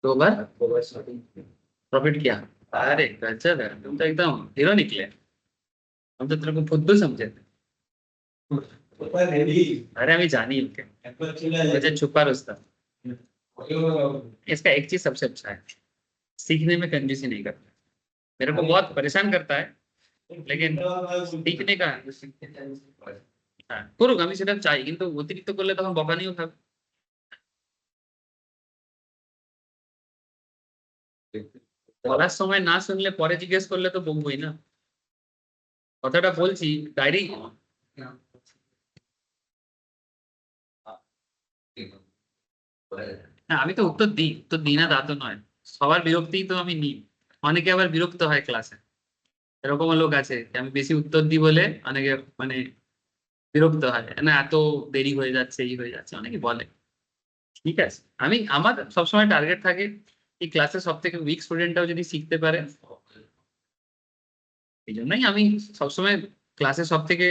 दो बार प्रॉफिट किया। अरे गजब है, तुम तो एकदम हीरो निकले। हम तो तेरे को फुद्दू समझे थे। अरे अभी जानी है मुझे छुपा रुस्तम। इसका एक चीज सबसे अच्छा है, सीखने में कंजूसी नहीं करता। मेरे को बहुत परेशान करता है, लेकिन सीखने का করুক, আমি সেটা চাই, কিন্তু অতিরিক্ত করলে তখন বকানিও খাবে। বলার সময় না শুনলে পরে জিজ্ঞেস করলে তো বকবই না। কথাটা বলছি ডায়েরি। হ্যাঁ আমি তো উত্তর দিই না তা তো নয়, সবার বিরক্তিই তো আমি নিই। অনেকে আবার বিরক্ত হয় ক্লাসে, এরকম লোক আছে যে আমি বেশি উত্তর দিই বলে অনেকে মানে বিরক্ত হয়, না এত দেরি হয়ে যাচ্ছে এই হয়ে যাচ্ছে অনেকে বলে। ঠিক আছে, আমি আমার সবসময় টার্গেট থাকে এই ক্লাসে সব থেকে উইক স্টুডেন্টটাও যদি শিখতে পারে। এই জন্যই আমি সবসময় ক্লাসে সব থেকে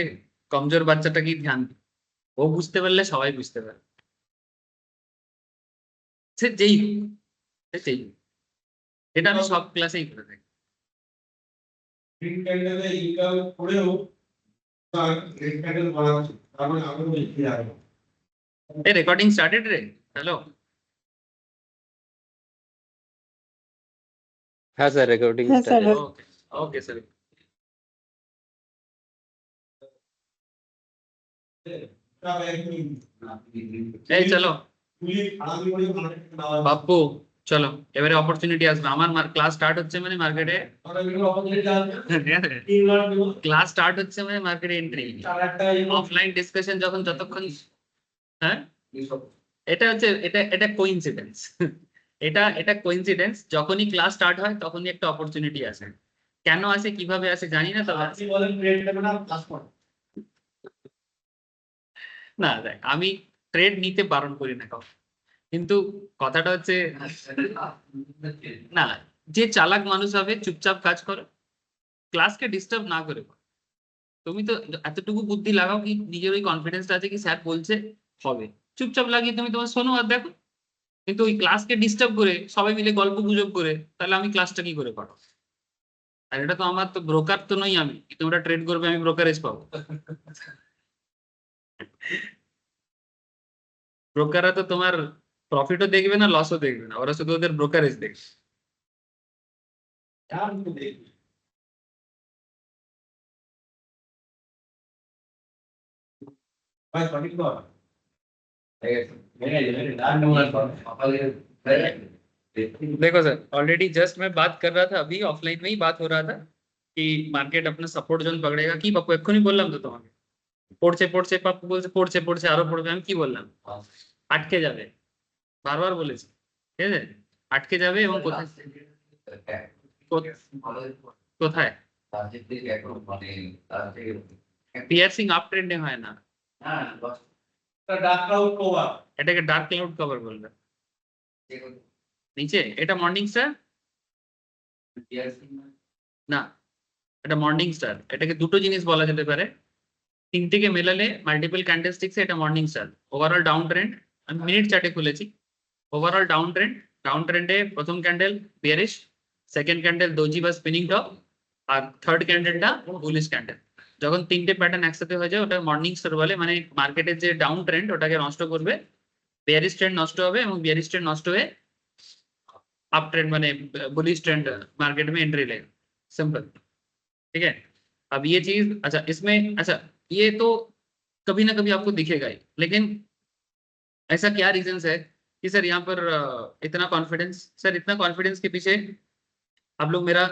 কমজোর বাচ্চাটাকেই ধ্যান দিই। ও বুঝতে পারলে সবাই বুঝতে পারে, সে যেই হোক, সে যেই হোক। এটা আমি সব ক্লাসেই করে থাকি। এই রেকর্ডিং স্টার্টেড রে। হ্যালো। हाँ सर रिकॉर्डिंग हाँ स्टार्ट सर। है। Okay okay sir. এই চলো বাপ্পু, চলো এবারে অপরচুনিটি আসবে। আমার ক্লাস স্টার্ট হচ্ছে মানে মার্কেটে, ক্লাস স্টার্ট হচ্ছে মানে মার্কেটে এন্ট্রি। অফলাইন ডিসকাশন যখন যতক্ষণ, হ্যাঁ এটা হচ্ছে এটা এটা কোইন্সিডেন্স। এটা এটা কোইন্সিডেন্স, যখনই ক্লাস স্টার্ট হয় তখনই একটা অপরচুনিটি আসে। কেন আসে কিভাবে আসে জানি না, তবে না দেখ আমি ট্রেড নিতে বারণ করি না কাউকে, কিন্তু কথাটা হচ্ছে না, যে চালাক মানুষ হবে চুপচাপ কাজ করো, ক্লাসকে ডিস্টার্ব না করে করো। তুমি তো এতটুকু বুদ্ধি লাগাও কি নিজের ওই কনফিডেন্সটা আছে কি স্যার বলছে হবে, চুপচাপ লাগিয়ে তুমি তোমার শোনো আর দেখো। কিন্তু ওই ক্লাসকে ডিস্টার্ব করে সবাই মিলে গল্প গুজব করে তাহলে আমি ক্লাসটা কি করে পারো? আর এটা তো আমার তো ব্রোকার তো নই আমি, তোমরা ট্রেড করবে আমি ব্রোকারেজ পাবো। ব্রোকাররা তো তোমার প্রফিটও দেখবে না লসও দেখবে না, ওরা শুধু ওদের ব্রোকারেজ দেখবে। देखो सर, ऑलरेडी जस्ट मैं बात कर रहा था, अभी ऑफलाइन में ही बात हो रहा था कि मार्केट अपना सपोर्ट जोन पकड़ेगा। কি বাপু এক্ষুনি বললাম তো তোমাকে, পড়ছে পড়ছে পাপ্পু বলছে পড়ছে পড়ছে আরো পড়বে, আমি কি বললাম আটকে যাবে, বারবার বলেছি ঠিক আছে, আটকে যাবে। এবং কোথায় কোথায় পিয়ার্সিং আপ ট্রেন্ডে হয় না, এটাকে ডার্ক ক্লাউড কভার বলবে। নিচে এটা মর্নিং স্টার না, এটা মর্নিং স্টার। এটাকে দুটো জিনিস বলা যেতে পারে, তিনটেকে মেলালে মাল্টিপল ক্যান্ডেলস্টিক্সে এটা morning star. Overall down trend, আমি মিনিট চার্টে খুলেছি, ওভারঅল ডাউন ট্রেন্ডে প্রথম candle bearish, second candle doji বা স্পিনিং টপ, আর থার্ড ক্যান্ডেলটা বুলিশ ক্যান্ডেল। যখন তিনটে প্যাটার্ন একসাথে হয়ে যায় ওটা মর্নিং স্টার বলে, মানে মার্কেটের যে ডাউন ট্রেন্ড ওটাকে নষ্ট করবে, বিয়ারিশ ট্রেন্ড নষ্ট হবে এবং বিয়ারিশ ट्रेंड नष्ट हुए अप ट्रेंड माने बुलिश ट्रेंड मार्केट में एंट्री लेगा, सिंपल। ठीक है, अब ये चीज अच्छा इसमें, अच्छा ये तो कभी ना कभी आपको दिखेगा ही, लेकिन ऐसा क्या रीजन है कि सर यहाँ पर इतना कॉन्फिडेंस? सर इतना कॉन्फिडेंस के पीछे आप लोग मेरा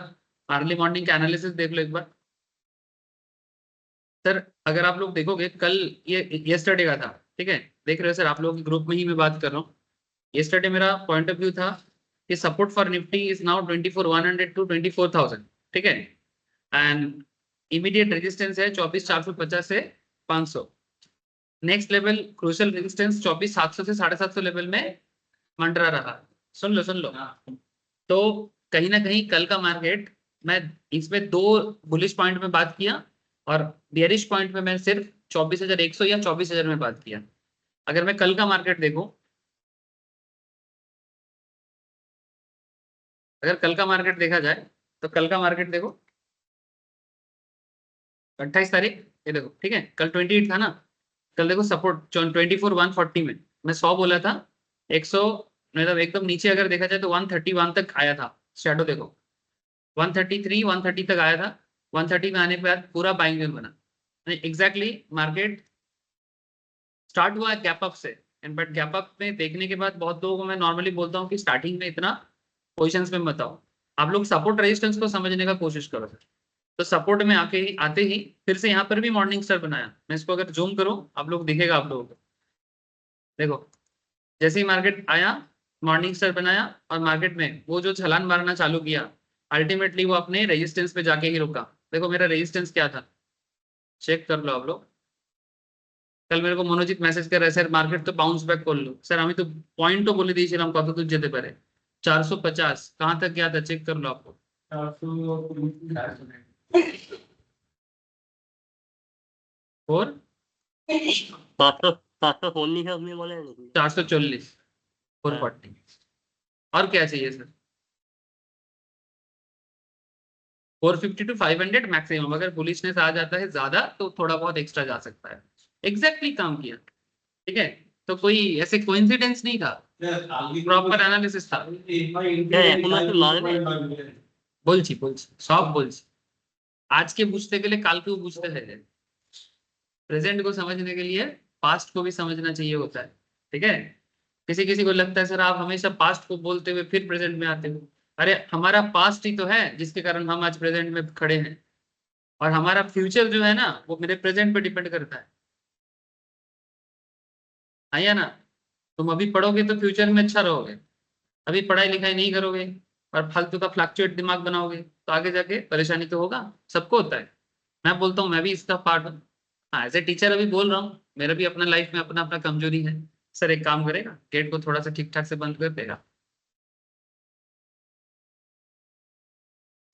अर्ली मॉर्निंग का एनालिसिस देख लो एक बार। सर अगर आप लोग देखोगे कल ये येस्टरडे का था, ठीक है, देख रहे हो सर आप लोग के ग्रुप में ही मैं बात कर रहा हूँ। येस्टरडे मेरा पॉइंट ऑफ व्यू था कि support for Nifty is now 24,100 to 24,000, ठीक है, एंड इमीडिएट रेजिस्टेंस है 24,450 से 500। नेक्स्ट लेवल क्रूशियल रेजिस्टेंस 24,700 से 750 लेवल में मंडरा रहा। सुन लो तो कहीं ना कहीं कल का मार्केट मैं इसमें 2 बुलिश पॉइंट में बात किया और बियरिश पॉइंट में मैं सिर्फ 24,100 या 24,000 में बात किया। अगर मैं कल का मार्केट देखूं, अगर कल का मार्केट देखा जाए तो कल का मार्केट देखो 28 तारीख, ये देखो ठीक है, कल 28 था ना, कल देखो सपोर्ट 24,140 में मैं 100 बोला था, 100 मतलब एकदम नीचे अगर देखा जाए तो 131 तक आया था शेडो, देखो 133 130 तक आया था, 130 में आने के बाद पूरा बाइंग जोन बना। एग्जैक्टली मार्केट स्टार्ट हुआ है गैप अप से, एंड बट गैप अप में देखने के बाद बहुत लोगों को मैं नॉर्मली बोलता हूँ कि स्टार्टिंग में इतना पोजिशंस में मत आओ, आप लोग सपोर्ट रेजिस्टेंस को समझने का कोशिश करो। तो सपोर्ट में आके ही आते ही फिर से यहाँ पर भी मॉर्निंग स्टार बनाया, मैं इसको अगर जूम करूँ आप लोग दिखेगा आप लोगों को, देखो जैसे ही मार्केट आया मॉर्निंग स्टार बनाया और मार्केट में वो जो छलांग मारना चालू किया, अल्टीमेटली वो अपने रेजिस्टेंस पे जाके ही रुका। देखो मेरा रेजिस्टेंस क्या था, चेक कर लो आप लोग। कल मेरे को मनोजीत मैसेज कर रहा है, सर मार्केट तो बाउंस बैक कर लो सर, আমি তো পয়েন্ট তো বলে দিয়েছিলাম কত দূর যেতে পারে, 450 कहाँ तक गया था, चेक कर लो आपको। 4 440 আপনি বলেন নাকি? 440 440 और क्या चाहिए सर, 450 टू 500 मैक्सिमम, अगर बुलिशनेस आ जाता है ज्यादा तो थोड़ा बहुत एक्स्ट्रा जा सकता है। एग्जैक्टली काम किया, ठीक है, तो कोई ऐसे कोइंसिडेंस नहीं था, प्रॉपर एनालिसिस था। হ্যাঁ এখন একটু লাগবে। বলছি বলছি সব বলছি, আজকে বুঝতে গেলে কালকেও বুঝতে হয়, प्रेजेंट को समझने के लिए पास्ट को भी समझना चाहिए होता है, ठीक है। किसी किसी को लगता है सर आप हमेशा पास्ट को बोलते हुए फिर प्रेजेंट में आते हो, अरे हमारा पास्ट ही तो है जिसके कारण हम आज प्रेजेंट में खड़े हैं, और हमारा फ्यूचर जो है ना वो मेरे प्रेजेंट पे डिपेंड करता है या ना। तुम अभी पढ़ोगे तो फ्यूचर में अच्छा रहोगे, अभी पढ़ाई लिखाई नहीं करोगे और फालतू का फ्लक्चुएट दिमाग बनाओगे तो आगे जाके परेशानी तो होगा, सबको होता है। मैं बोलता हूँ मैं भी इसका पार्ट हूँ, हाँ एज ए टीचर अभी बोल रहा हूँ, मेरा भी अपना लाइफ में अपना अपना कमजोरी है। सर एक काम करेगा, गेट को थोड़ा सा ठीक ठाक से बंद कर देगा।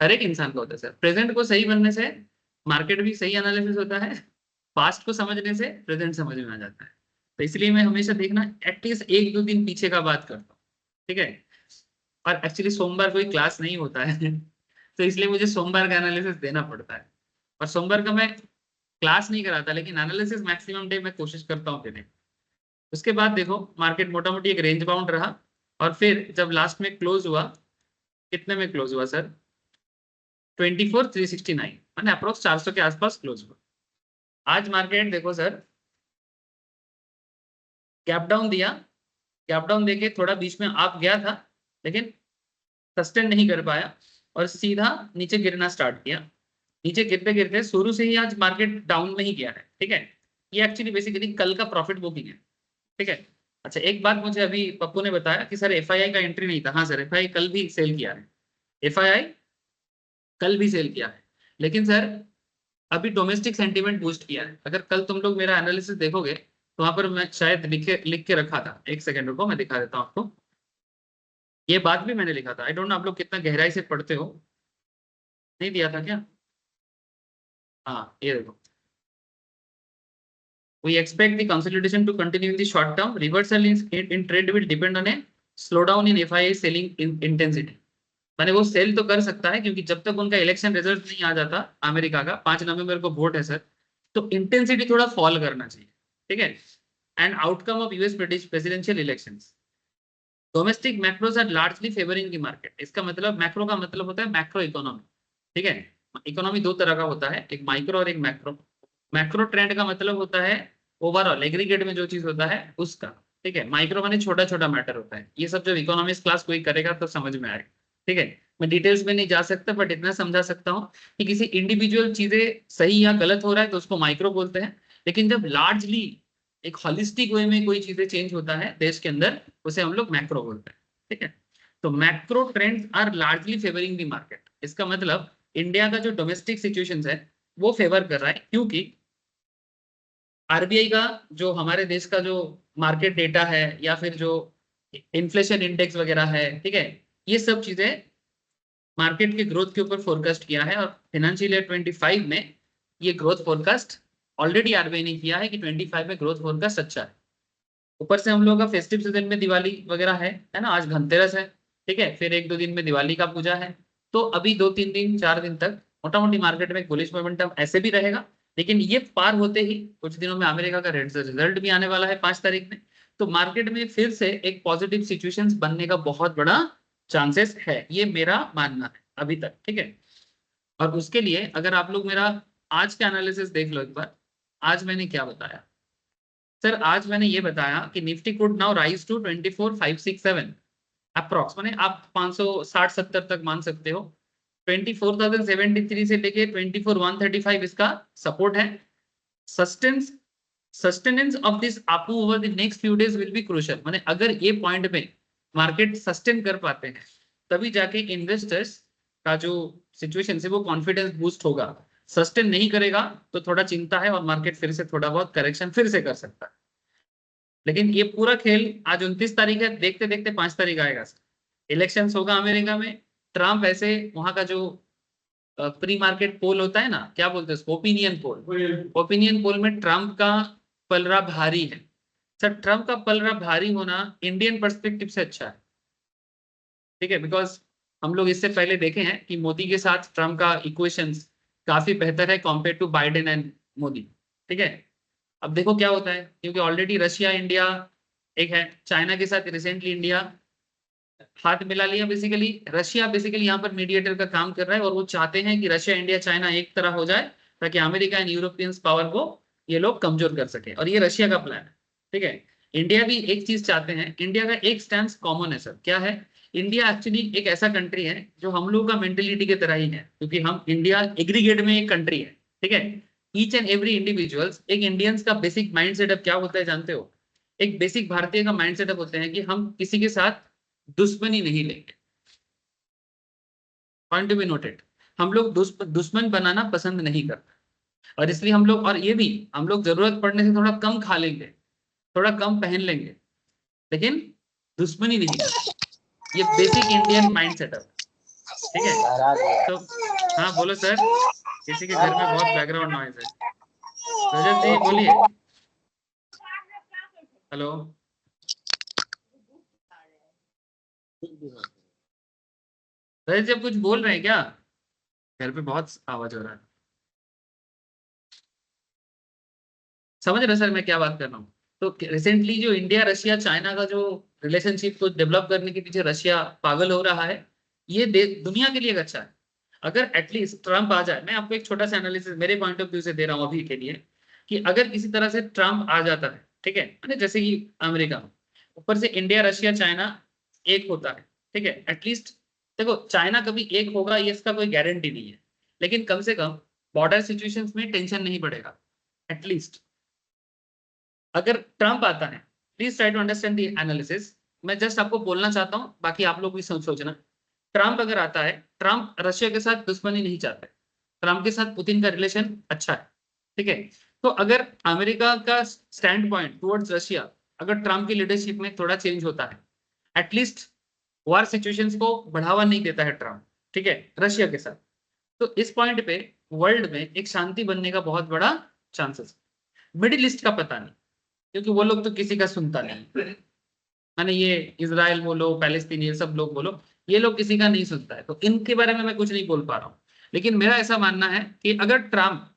हर एक इंसान का होता है सर, प्रेजेंट को सही बनने से मार्केट भी सही एनालिसिस होता है, पास्ट को समझने से प्रेजेंट समझ में आ जाता है। तो इसलिए मैं हमेशा देखना एटलीस्ट 1-2 दिन पीछे का बात करता हूँ, ठीक है। और एक्चुअली सोमवार कोई क्लास नहीं होता है तो इसलिए मुझे सोमवार का एनालिसिस देना पड़ता है, और सोमवार का मैं क्लास नहीं कराता लेकिन एनालिसिस मैक्सिमम डे मैं कोशिश करता हूँ देने। उसके बाद देखो मार्केट मोटा मोटी एक रेंज बाउंड रहा, और फिर जब लास्ट में क्लोज हुआ, कितने में क्लोज हुआ सर, 24,369, मैंने अप्रोक्स 400 के आसपास क्लोज हुआ। आज मार्केट देखो सर गैप डाउन दिया, गैप डाउन देके थोड़ा बीच में आप गया था लेकिन सस्टेन नहीं कर पाया और सीधा नीचे गिरना स्टार्ट किया। नीचे गिरते गिरते शुरू से ही आज मार्केट डाउन में ही गया है, ठीक है। ये एक्चुअली बेसिकली कल का प्रॉफिट बुकिंग है, ठीक है। अच्छा एक बात मुझे अभी पप्पू ने बताया कि सर एफआईआई का एंट्री नहीं था, हाँ सर एफआईआई कल भी सेल किया है, एफआईआई कल भी सेल किया है, लेकिन सर अभी डोमेस्टिक सेंटीमेंट बूस्ट किया है। अगर कल तुम लोग मेरा एनालिसिस देखोगे तो वहां पर मैं शायद लिख के रखा था, एक सेकंड रुको मैं दिखा देता हूँ आपको, ये बात भी मैंने लिखा था। आई डोंट नो आप लोग कितना गहराई से पढ़ते हो, नहीं दिया था क्या, हाँ ये देखो, we expect the consolidation to continue in the short term, reversal in trade will depend on a slowdown in FII selling intensity। माने वो सेल तो कर सकता है क्योंकि जब तक उनका इलेक्शन रिजल्ट नहीं आ जाता, अमेरिका का 5 नवंबर को वोट है सर, तो इंटेंसिटी थोड़ा फॉल करना चाहिए, ठीक है। And outcome of US presidential elections, domestic macros are largely favouring the market. इसका मतलब मैक्रो का मतलब होता है मैक्रो इकोनॉमी, ठीक है। इकोनॉमी 2 तरह का होता है, एक माइक्रो और एक मैक्रो। मैक्रो ट्रेंड का मतलब होता है ओवरऑल एग्रीगेट में जो चीज होता है उसका, ठीक है। माइक्रो माने छोटा छोटा मैटर होता है, ये सब जब इकोनॉमिक्स क्लास कोई करेगा तो समझ में आएगा, ठीक है। मैं डिटेल्स में नहीं जा सकता बट इतना समझा सकता हूँ कि किसी इंडिविजुअल चीजें सही या गलत हो रहा है तो उसको माइक्रो बोलते हैं, लेकिन जब लार्जली एक हॉलिस्टिक वे में कोई चीजें चेंज होता है देश के अंदर उसे हम लोग मैक्रो बोलते हैं, ठीक है। तो macro trends are largely favouring the market. इसका मतलब इंडिया का जो डोमेस्टिक सिचुएशन है वो फेवर कर रहा है, क्योंकि आरबीआई का जो हमारे देश का जो मार्केट डेटा है या फिर जो इन्फ्लेशन इंडेक्स वगैरह है, ठीक है, ये सब चीजें मार्केट के ग्रोथ के ऊपर फोरकास्ट किया है, और फाइनेंशियल ईयर 25 में ये ग्रोथ फोरकास्ट ऑलरेडी आरबीआई ने किया है कि 25 में ग्रोथ फोरकास्ट अच्छा है। ऊपर से हम लोगों का फेस्टिव सीजन में दिवाली वगैरह है ना, आज धनतेरस है, ठीक है, फिर एक दो दिन में दिवाली का पूजा है, तो अभी 2-3 दिन 4 दिन तक मोटा मोटी मार्केट में बुलिश मोमेंटम ऐसे भी रहेगा। लेकिन ये पार होते ही कुछ दिनों में अमेरिका का रिजल्ट भी आने वाला है 5 तारीख में, तो मार्केट में फिर से एक पॉजिटिव सिचुएशंस बनने का बहुत बड़ा चांसेस है, ये मेरा मानना है अभी तक, ठीक है। और उसके लिए अगर आप लोग मेरा आज का एनालिसिस देख लो एक बार, आज मैंने क्या बताया सर, आज मैंने ये बताया कि Nifty could now rise to 24,567 approx, माने आप 560-70 तक मान सकते हो। 24,073 से लेके 24,135 इसका सपोर्ट है। सस्टेनेंस ऑफ दिस अपू over the next few days will be crucial, माने अगर ये पॉइंट पे मार्केट सस्टेन कर पाते हैं तभी जाके इन्वेस्टर्स का जो सिचुएशन है वो कॉन्फिडेंस बूस्ट होगा। सस्टेन नहीं करेगा तो थोड़ा चिंता है और मार्केट फिर से थोड़ा बहुत करेक्शन फिर से कर सकता है। लेकिन ये पूरा खेल आज 29 तारीख है, देखते देखते 5 तारीख आएगा, इलेक्शंस होगा अमेरिका में, ट्रम्प ऐसे वहां का जो प्री मार्केट पोल होता है ना, क्या बोलते हैं उसको, ओपिनियन पोल में ट्रम्प का पलड़ा भारी है। सर ट्रम्प का पलड़ा भारी होना इंडियन पर्सपेक्टिव से अच्छा है, ठीक है, बिकॉज हम लोग इससे पहले देखे हैं कि मोदी के साथ ट्रम्प का इक्वेशंस काफी बेहतर है compare to Biden and Modi, ठीक है। अब देखो क्या होता है, क्योंकि ऑलरेडी रशिया इंडिया एक है, चाइना के साथ रिसेंटली इंडिया हाथ मिला लिया, बेसिकली रशिया बेसिकली यहाँ पर मीडिएटर का काम कर रहा है, और वो चाहते हैं कि रशिया इंडिया चाइना एक तरह हो जाए ताकि अमेरिका एंड यूरोपियंस पावर को ये लोग कमजोर कर सके, और ये रशिया का प्लान है, ठीक है। इंडिया भी एक चीज चाहते हैं, इंडिया का एक स्टैंड कॉमन है सर, क्या है, इंडिया एक्चुअली एक ऐसा कंट्री है जो हम लोग का मेंटेलिटी की तरह ही है, क्योंकि हम इंडिया एग्रीगेट में एक कंट्री है, ठीक है। ईच एंड एवरी इंडिविजुअल्स, एक इंडियंस का बेसिक माइंड सेटअप क्या होता है जानते हो, एक बेसिक भारतीय का माइंड सेटअप होते हैं कि हम किसी के साथ दुश्मनी नहीं लेंगे, पॉइंट टू बी नोटेड, हम लोग दुश्मन बनाना पसंद नहीं करते, और इसलिए हम लोग, और ये भी हम लोग जरूरत पड़ने से थोड़ा कम खा लेंगे, थोड़ा कम पहन लेंगे, लेकिन दुश्मनी नहीं करते, ये बेसिक इंडियन माइंड सेटअप, ठीक है। तो हाँ बोलो सर, किसी के घर में बहुत बैकग्राउंड नॉइज है, रजत जी बोलिए, हेलो, रजत जी आप कुछ बोल रहे हैं क्या, घर पे बहुत आवाज हो रहा है, समझ रहे सर मैं क्या बात कर रहा हूँ। तो रिसेंटली जो इंडिया रशिया चाइना का जो रिलेशनशिप को डेवलप करने के पीछे रशिया पागल हो रहा है, ये दुनिया के लिए एक अच्छा है। अगर एटलीस्ट ट्रम्प आ जाए, मैं आपको एक छोटा सा एनालिसिस मेरे पॉइंट ऑफ व्यू से दे रहा हूँ अभी के लिए, कि अगर किसी तरह से ट्रम्प आ जाता है, ठीक है, मैंने जैसे कि अमेरिका, ऊपर से इंडिया रशिया चाइना एक होता है, ठीक है, एटलीस्ट देखो चाइना कभी एक होगा ये इसका कोई गारंटी नहीं है, लेकिन कम से कम बॉर्डर सिचुएशंस में टेंशन नहीं बढ़ेगा एटलीस्ट। अगर ट्रम्प आता है, please try to understand the analysis, मैं जस्ट आपको बोलना चाहता हूं, बाकी आप लोग भी सोचना। ट्रम्प अगर आता है, ट्रम्प रशिया के साथ दुश्मनी नहीं चाहते, ट्रम्प के साथ पुतिन का रिलेशन अच्छा है, ठीक है। तो अगर अमेरिका का स्टैंड पॉइंट टुवर्ड्स रशिया अगर ट्रम्प की लीडरशिप में थोड़ा चेंज होता है, एटलीस्ट वार सिचुएशंस को बढ़ावा नहीं देता है ट्रम्प, ठीक है, रशिया के साथ, तो इस पॉइंट पे वर्ल्ड में एक शांति बनने का बहुत बड़ा चांसेस। मिडिल ईस्ट का पता नहीं, क्योंकि वो लोग तो किसी का सुनता नहीं, माने ये इजराइल बोलो पैलेस्तीन ये सब लोग बोलो, ये लोग किसी का नहीं सुनता है, तो इनके बारे में मैं कुछ नहीं बोल पा रहा हूँ। लेकिन मेरा ऐसा मानना है कि अगर ट्रम्प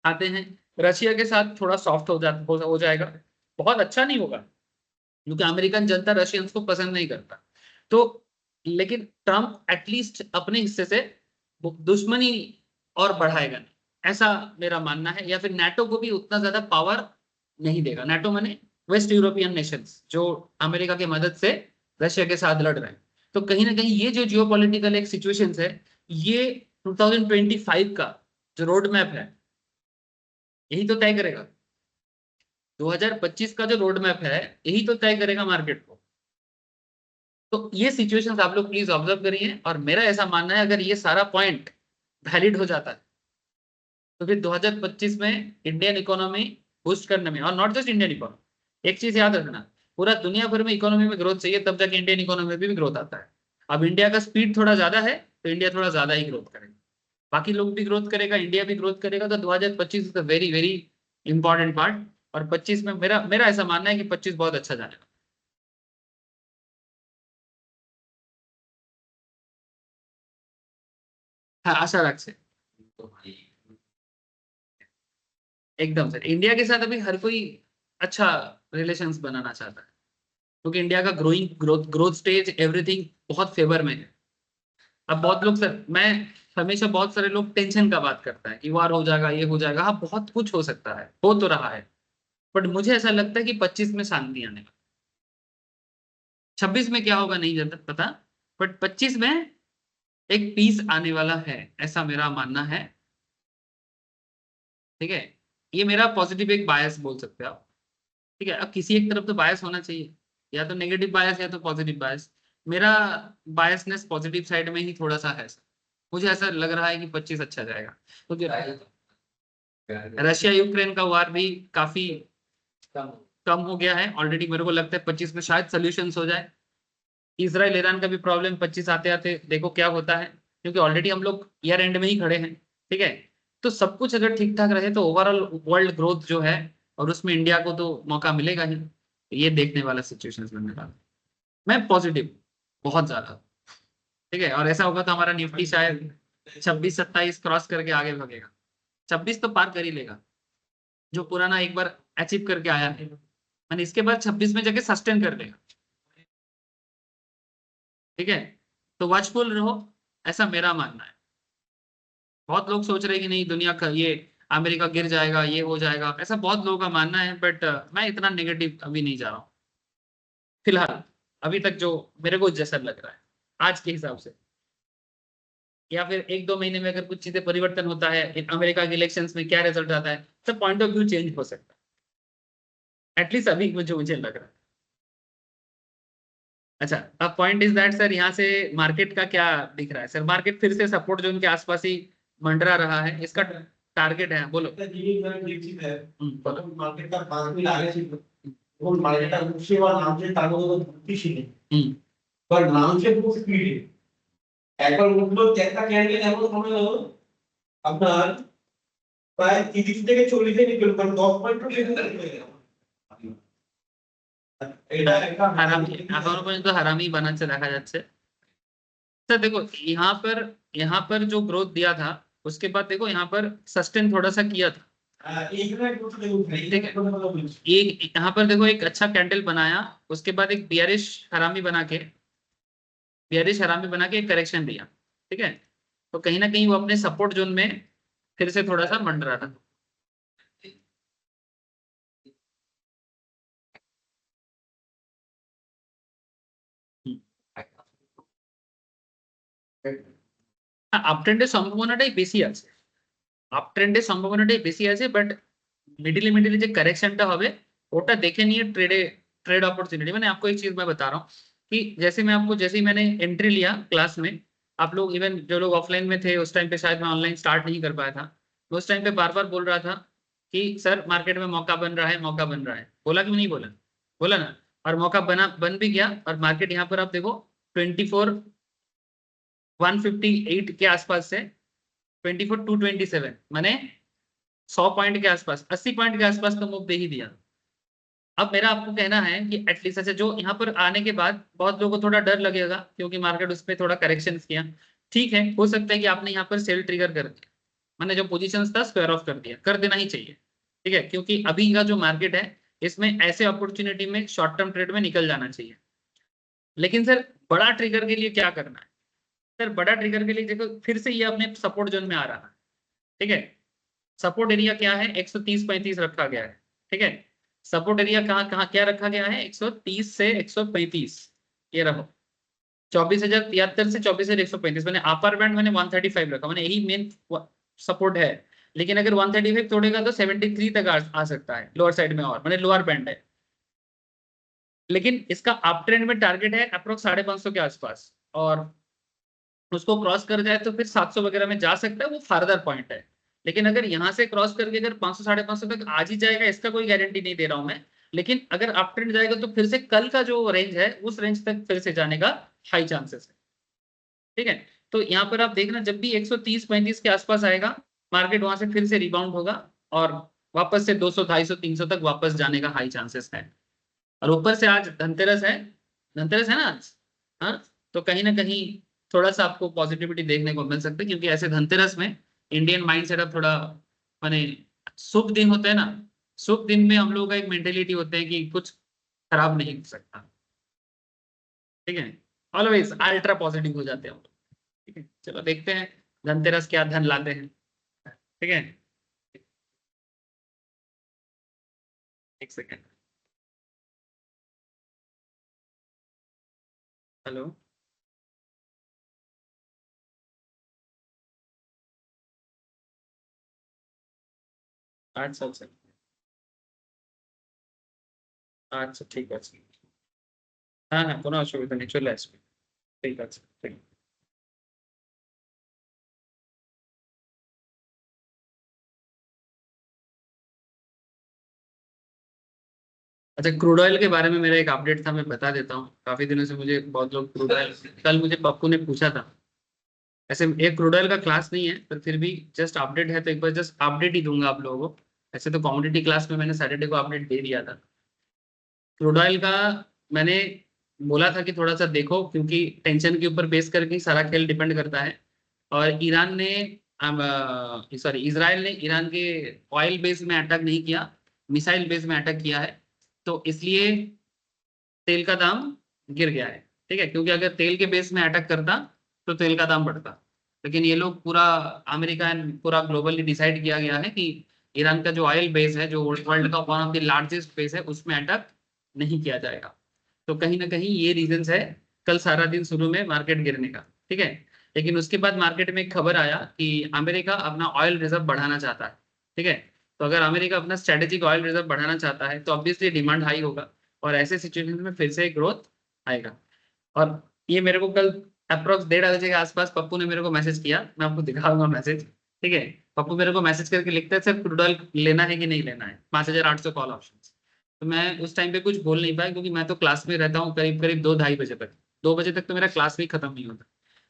आते हैं, रशिया के साथ थोड़ा सॉफ्ट हो जाएगा, बहुत अच्छा नहीं होगा क्योंकि अमेरिकन जनता रशियंस को पसंद नहीं करता, तो लेकिन ट्रम्प एटलीस्ट अपने हिस्से से दुश्मनी और बढ़ाएगा नहीं, ऐसा मेरा मानना है। या फिर नाटो को भी उतना ज्यादा पावर नहीं देगा, नाटो माने वेस्ट यूरोपियन नेशंस जो अमेरिका की मदद से रशिया के साथ लड़ रहे हैं, तो कहीं ना कहीं ये जो जियोपॉलिटिकल एक सिचुएशंस है, ये 2025 का जो रोड मैप है यही तो तय करेगा, 2025 का जो रोड मैप है यही तो तय करेगा मार्केट को। तो ये सिचुएशंस आप लोग प्लीज ऑब्जर्व करिए, और मेरा ऐसा मानना है अगर ये सारा पॉइंट वैलिड हो जाता है तो फिर 2025 में इंडियन इकोनॉमी बूस्ट करने में, और नॉट जस्ट इंडियन इकोनॉमी, एक चीज याद रखना, पूरा दुनिया भर में इकोनॉमी में ग्रोथ चाहिए तब जाके इंडियन इकोनॉमी में भी ग्रोथ आता है। अब इंडिया का स्पीड थोड़ा ज्यादा है, तो इंडिया थोड़ा ज्यादा ही ग्रोथ करेगा, बाकी लोग भी ग्रोथ करेगा, इंडिया भी ग्रोथ करेगा। तो 2025 is very very important part. और 25 में मेरा मेरा ऐसा मानना है कि 25 बहुत अच्छा जाएगा। हाँ आशा रख से एकदम सर, इंडिया के साथ अभी हर कोई अच्छा रिलेशंस बनाना चाहता है, क्योंकि इंडिया का growing growth growth stage everything बहुत फेवर में है। अब बहुत लोग सर, मैं हमेशा बहुत सारे लोग टेंशन का बात करता है कि वार हो जाएगा, ये हो जाएगा। हाँ बहुत कुछ हो सकता है, हो तो रहा है, बट मुझे ऐसा लगता है कि 25 में शांति आने वाली। 26 में क्या होगा नहीं जानता पता, बट 25 में एक पीस आने वाला है, ऐसा मेरा मानना है। ठीक है, ये मेरा पॉजिटिव एक बायस बोल सकते हो आप। ठीक है, अब किसी एक तरफ तो बायस होना चाहिए, या तो नेगेटिव बायस या तो पॉजिटिव बायस। मेरा बायसनेस पॉजिटिव साइड में ही थोड़ा सा है। मुझे ऐसा लग रहा है कि 25 अच्छा जाएगा, क्योंकि रशिया यूक्रेन का वार भी काफी कम हो गया है ऑलरेडी। मेरे को लगता है 25 में शायद सोल्यूशन हो जाए। इसराइल ईरान का भी प्रॉब्लम 25 आते आते देखो क्या होता है, क्योंकि ऑलरेडी हम लोग ईयर एंड में ही खड़े हैं। ठीक है, तो सब कुछ अगर ठीक ठाक रहे तो ओवरऑल वर्ल्ड ग्रोथ जो है, और उसमें इंडिया को तो मौका मिलेगा ही। ये देखने वाला सिचुएशन बनने वाला। मैं पॉजिटिव बहुत ज्यादा। ठीक है, और ऐसा होगा तो हमारा निफ्टी शायद 26-27 क्रॉस करके आगे भागेगा। 26 तो पार कर ही लेगा, जो पुराना एक बार अचीव करके आया है, मैंने इसके बाद 26 में जाके सस्टेन कर लेगा। ठीक है, तो वॉचफुल रहो, ऐसा मेरा मानना है। बहुत लोग सोच रहे हैं कि नहीं दुनिया का ये अमेरिका गिर जाएगा, ये हो जाएगा, ऐसा बहुत लोगों का मानना है, बट मैं इतना नेगेटिव अभी नहीं जा रहा हूँ फिलहाल। अभी तक जो मेरे को जैसा लग रहा है आज के हिसाब से, या फिर एक दो महीने में अगर कुछ चीजें परिवर्तन होता है, अमेरिका के इलेक्शंस में क्या रिजल्ट आता है, सब पॉइंट ऑफ व्यू चेंज हो सकता है, एटलीस्ट अभी जो मुझे लग रहा है। अच्छा, अब पॉइंट इज दैट सर, यहाँ से मार्केट का क्या दिख रहा है सर? मार्केट फिर से सपोर्ट जोन के आसपास ही मंडरा रहा है, इसका टारगेट है, बोलो। बोलो। हम्म। একবার উঠলো একটা ক্যান্ডেল এমন সময় হলো আপনার প্রায় 30 থেকে 40 এ নিকল, কারণ 10 পয়েন্ট হয়ে গেল। এটা একটা হারামি, এখনো পর্যন্ত হারামি বানাচ্ছে দেখা যাচ্ছে। सर देखो, यहाँ पर जो ग्रोथ दिया था, उसके बाद देखो यहाँ पर सस्टेन थोड़ा सा किया था। ठीक है, एक यहाँ पर देखो एक अच्छा कैंडल बनाया, उसके बाद एक बियरिश हरामी बना के एक करेक्शन दिया। ठीक है, तो कहीं ना कहीं वो अपने सपोर्ट जोन में फिर से थोड़ा सा मंडरा था। আপ ট্রেন্ডের সম্ভাবনাটাই বেশি আছে, আপ ট্রেন্ডের সম্ভাবনাটাই বেশি আছে, বাট मिडिले যে करेक्शनটা হবে ওটা দেখে নিয়ে ट्रेड अपॉर्चुनिटी। मैंने आपको एक चीज मैं बता रहा हूँ कि जैसे ही मैंने एंट्री लिया क्लास में, आप लोग इवन जो लोग ऑफलाइन में थे उस टाइम पे, शायद मैं ऑनलाइन स्टार्ट नहीं कर पाया था, तो उस टाइम पे बार बार बोल रहा था कि सर मार्केट में मौका बन रहा है, मौका बन रहा है। बोला कि नहीं बोला? बोला ना। और मौका बन भी गया, और मार्केट यहाँ पर आप देखो 24,158 के आसपास से 24,227, मैंने 100 पॉइंट के आसपास, 80 पॉइंट के आसपास तो मूव दे ही दिया। अब मेरा आपको कहना है कि एटलीस्ट, अच्छा जो यहाँ पर आने के बाद बहुत लोगों को थोड़ा डर लगेगा क्योंकि मार्केट उस पर थोड़ा करेक्शन किया। ठीक है, हो सकता है कि आपने यहाँ पर सेल ट्रिगर कर दिया, मैंने जो पोजीशन था स्क्वायर ऑफ कर दिया, कर देना ही चाहिए। ठीक है, क्योंकि अभी का जो मार्केट है इसमें ऐसे अपॉर्चुनिटी में शॉर्ट टर्म ट्रेड में निकल जाना चाहिए। लेकिन सर बड़ा ट्रिगर के लिए क्या करना है? सर बड़ा ट्रिगर के लिए देखो, फिर से ये अपने सपोर्ट जोन में आ रहा है। ठीक है, सपोर्ट एरिया क्या है? 130-35 रखा गया है। ठीक है, सपोर्ट एरिया कहाँ कहाँ क्या रखा गया है? 130 से 135, ये रहो 24,073 से 24,135। मैंने अपर बैंड मैंने 135 रखा, मैंने यही मेन सपोर्ट है। लेकिन अगर 135 तोड़ेगा तो 73 तक आ सकता है लोअर साइड में, और मैंने लोअर बैंड है। लेकिन इसका अप ट्रेंड में टारगेट है अप्रोक्स 550 के आसपास, और उसको क्रॉस कर जाए तो फिर 700 वगैरह में जा सकता है, वो फर्दर पॉइंट है। लेकिन अगर यहाँ से क्रॉस करके अगर 500-550 तक आज ही जाएगा, इसका कोई गारंटी नहीं दे रहा हूं मैं। लेकिन अगर अप ट्रेंड जाएगा तो फिर से कल का जो रेंज है उस रेंज तक फिर से जाने का हाई चांसेस है। ठीक है, तो यहाँ पर आप देखना जब भी 130-35 के आसपास आएगा मार्केट वहां से फिर से रिबाउंड होगा और वापस से 200, 250, 300 तक वापस जाने का हाई चांसेस है। और ऊपर से आज धनतेरस है ना आज, हाँ, तो कहीं ना कहीं थोड़ा सा आपको पॉजिटिविटी देखने को मिल सकती है, क्योंकि ऐसे धनतेरस में इंडियन माइंड सेटअप थोड़ा माने शुभ दिन होते हैं ना, शुभ दिन में हम लोगों का एक मेंटेलिटी होता है कि कुछ खराब नहीं हो सकता, ठीक है, ऑलवेज अल्ट्रा पॉजिटिव हो जाते हैं हम लोग। ठीक है, चलो देखते हैं धनतेरस क्या धन लाते हैं। ठीक है, एक सेकेंड, हेलो, अच्छा अच्छा আচ্ছা ঠিক আছে, হ্যাঁ হ্যাঁ কোনো অসুবিধা নেই, চলে আসবে, ঠিক আছে ঠিক। अच्छा, क्रूड ऑयल के बारे में मेरा एक अपडेट था, मैं बता देता हूँ। काफी दिनों से मुझे बहुत लोग क्रूड ऑयल, कल मुझे पप्पू ने पूछा था, ऐसे एक क्रूड ऑयल का क्लास नहीं है पर फिर भी जस्ट अपडेट है, तो एक बार जस्ट अपडेट ही दूंगा आप लोगों को। ऐसे तो कमोडिटी क्लास में मैंने सैटरडे को अपडेट दे दिया था। क्रूड ऑयल का मैंने बोला था कि थोड़ा सा देखो, क्योंकि टेंशन के ऊपर बेस करके ही सारा खेल डिपेंड करता है। और ईरान ने सॉरी इजराइल ने ईरान के ऑयल बेस में अटैक नहीं किया, मिसाइल बेस में अटैक किया है, तो इसलिए तेल का दाम गिर गया है। ठीक है, क्योंकि अगर तेल के बेस में अटैक करता तो तेल का दाम बढ़ता, लेकिन ये लोग पूरा अमेरिका एंड पूरा ग्लोबली डिसाइड किया गया है कि ईरान का जो ऑयल बेस है, जो वर्ल्ड का one of the largest base है, उसमें अटैक नहीं किया जाएगा। तो कहीं ना कहीं ये रीजंस है कल सारा दिन शुरू में मार्केट गिरने का। ठीक है, लेकिन उसके बाद मार्केट में एक खबर आया कि अमेरिका अपना ऑयल रिजर्व बढ़ाना चाहता है। ठीक है, तो अगर अमेरिका अपना स्ट्रेटेजिक ऑयल रिजर्व बढ़ाना चाहता है तो ऑब्वियसली डिमांड हाई होगा, और ऐसे सिचुएशन में फिर से ग्रोथ आएगा। और ये मेरे को कल अप्रोक्स 1:30 बजे के आसपास पप्पू ने मेरे को मैसेज किया, मैं आपको दिखाऊंगा मैसेज। ठीक है, पप्पू मेरे को मैसेज करके लिखता है सर क्रूड ऑयल लेना है कि नहीं लेना है, 5,800 कॉल ऑप्शन। तो मैं उस टाइम पे कुछ बोल नहीं पाया, क्योंकि मैं तो क्लास में रहता हूँ करीब करीब 2-2:30 बजे तक, 2 बजे तक तो मेरा क्लास भी खत्म नहीं होता।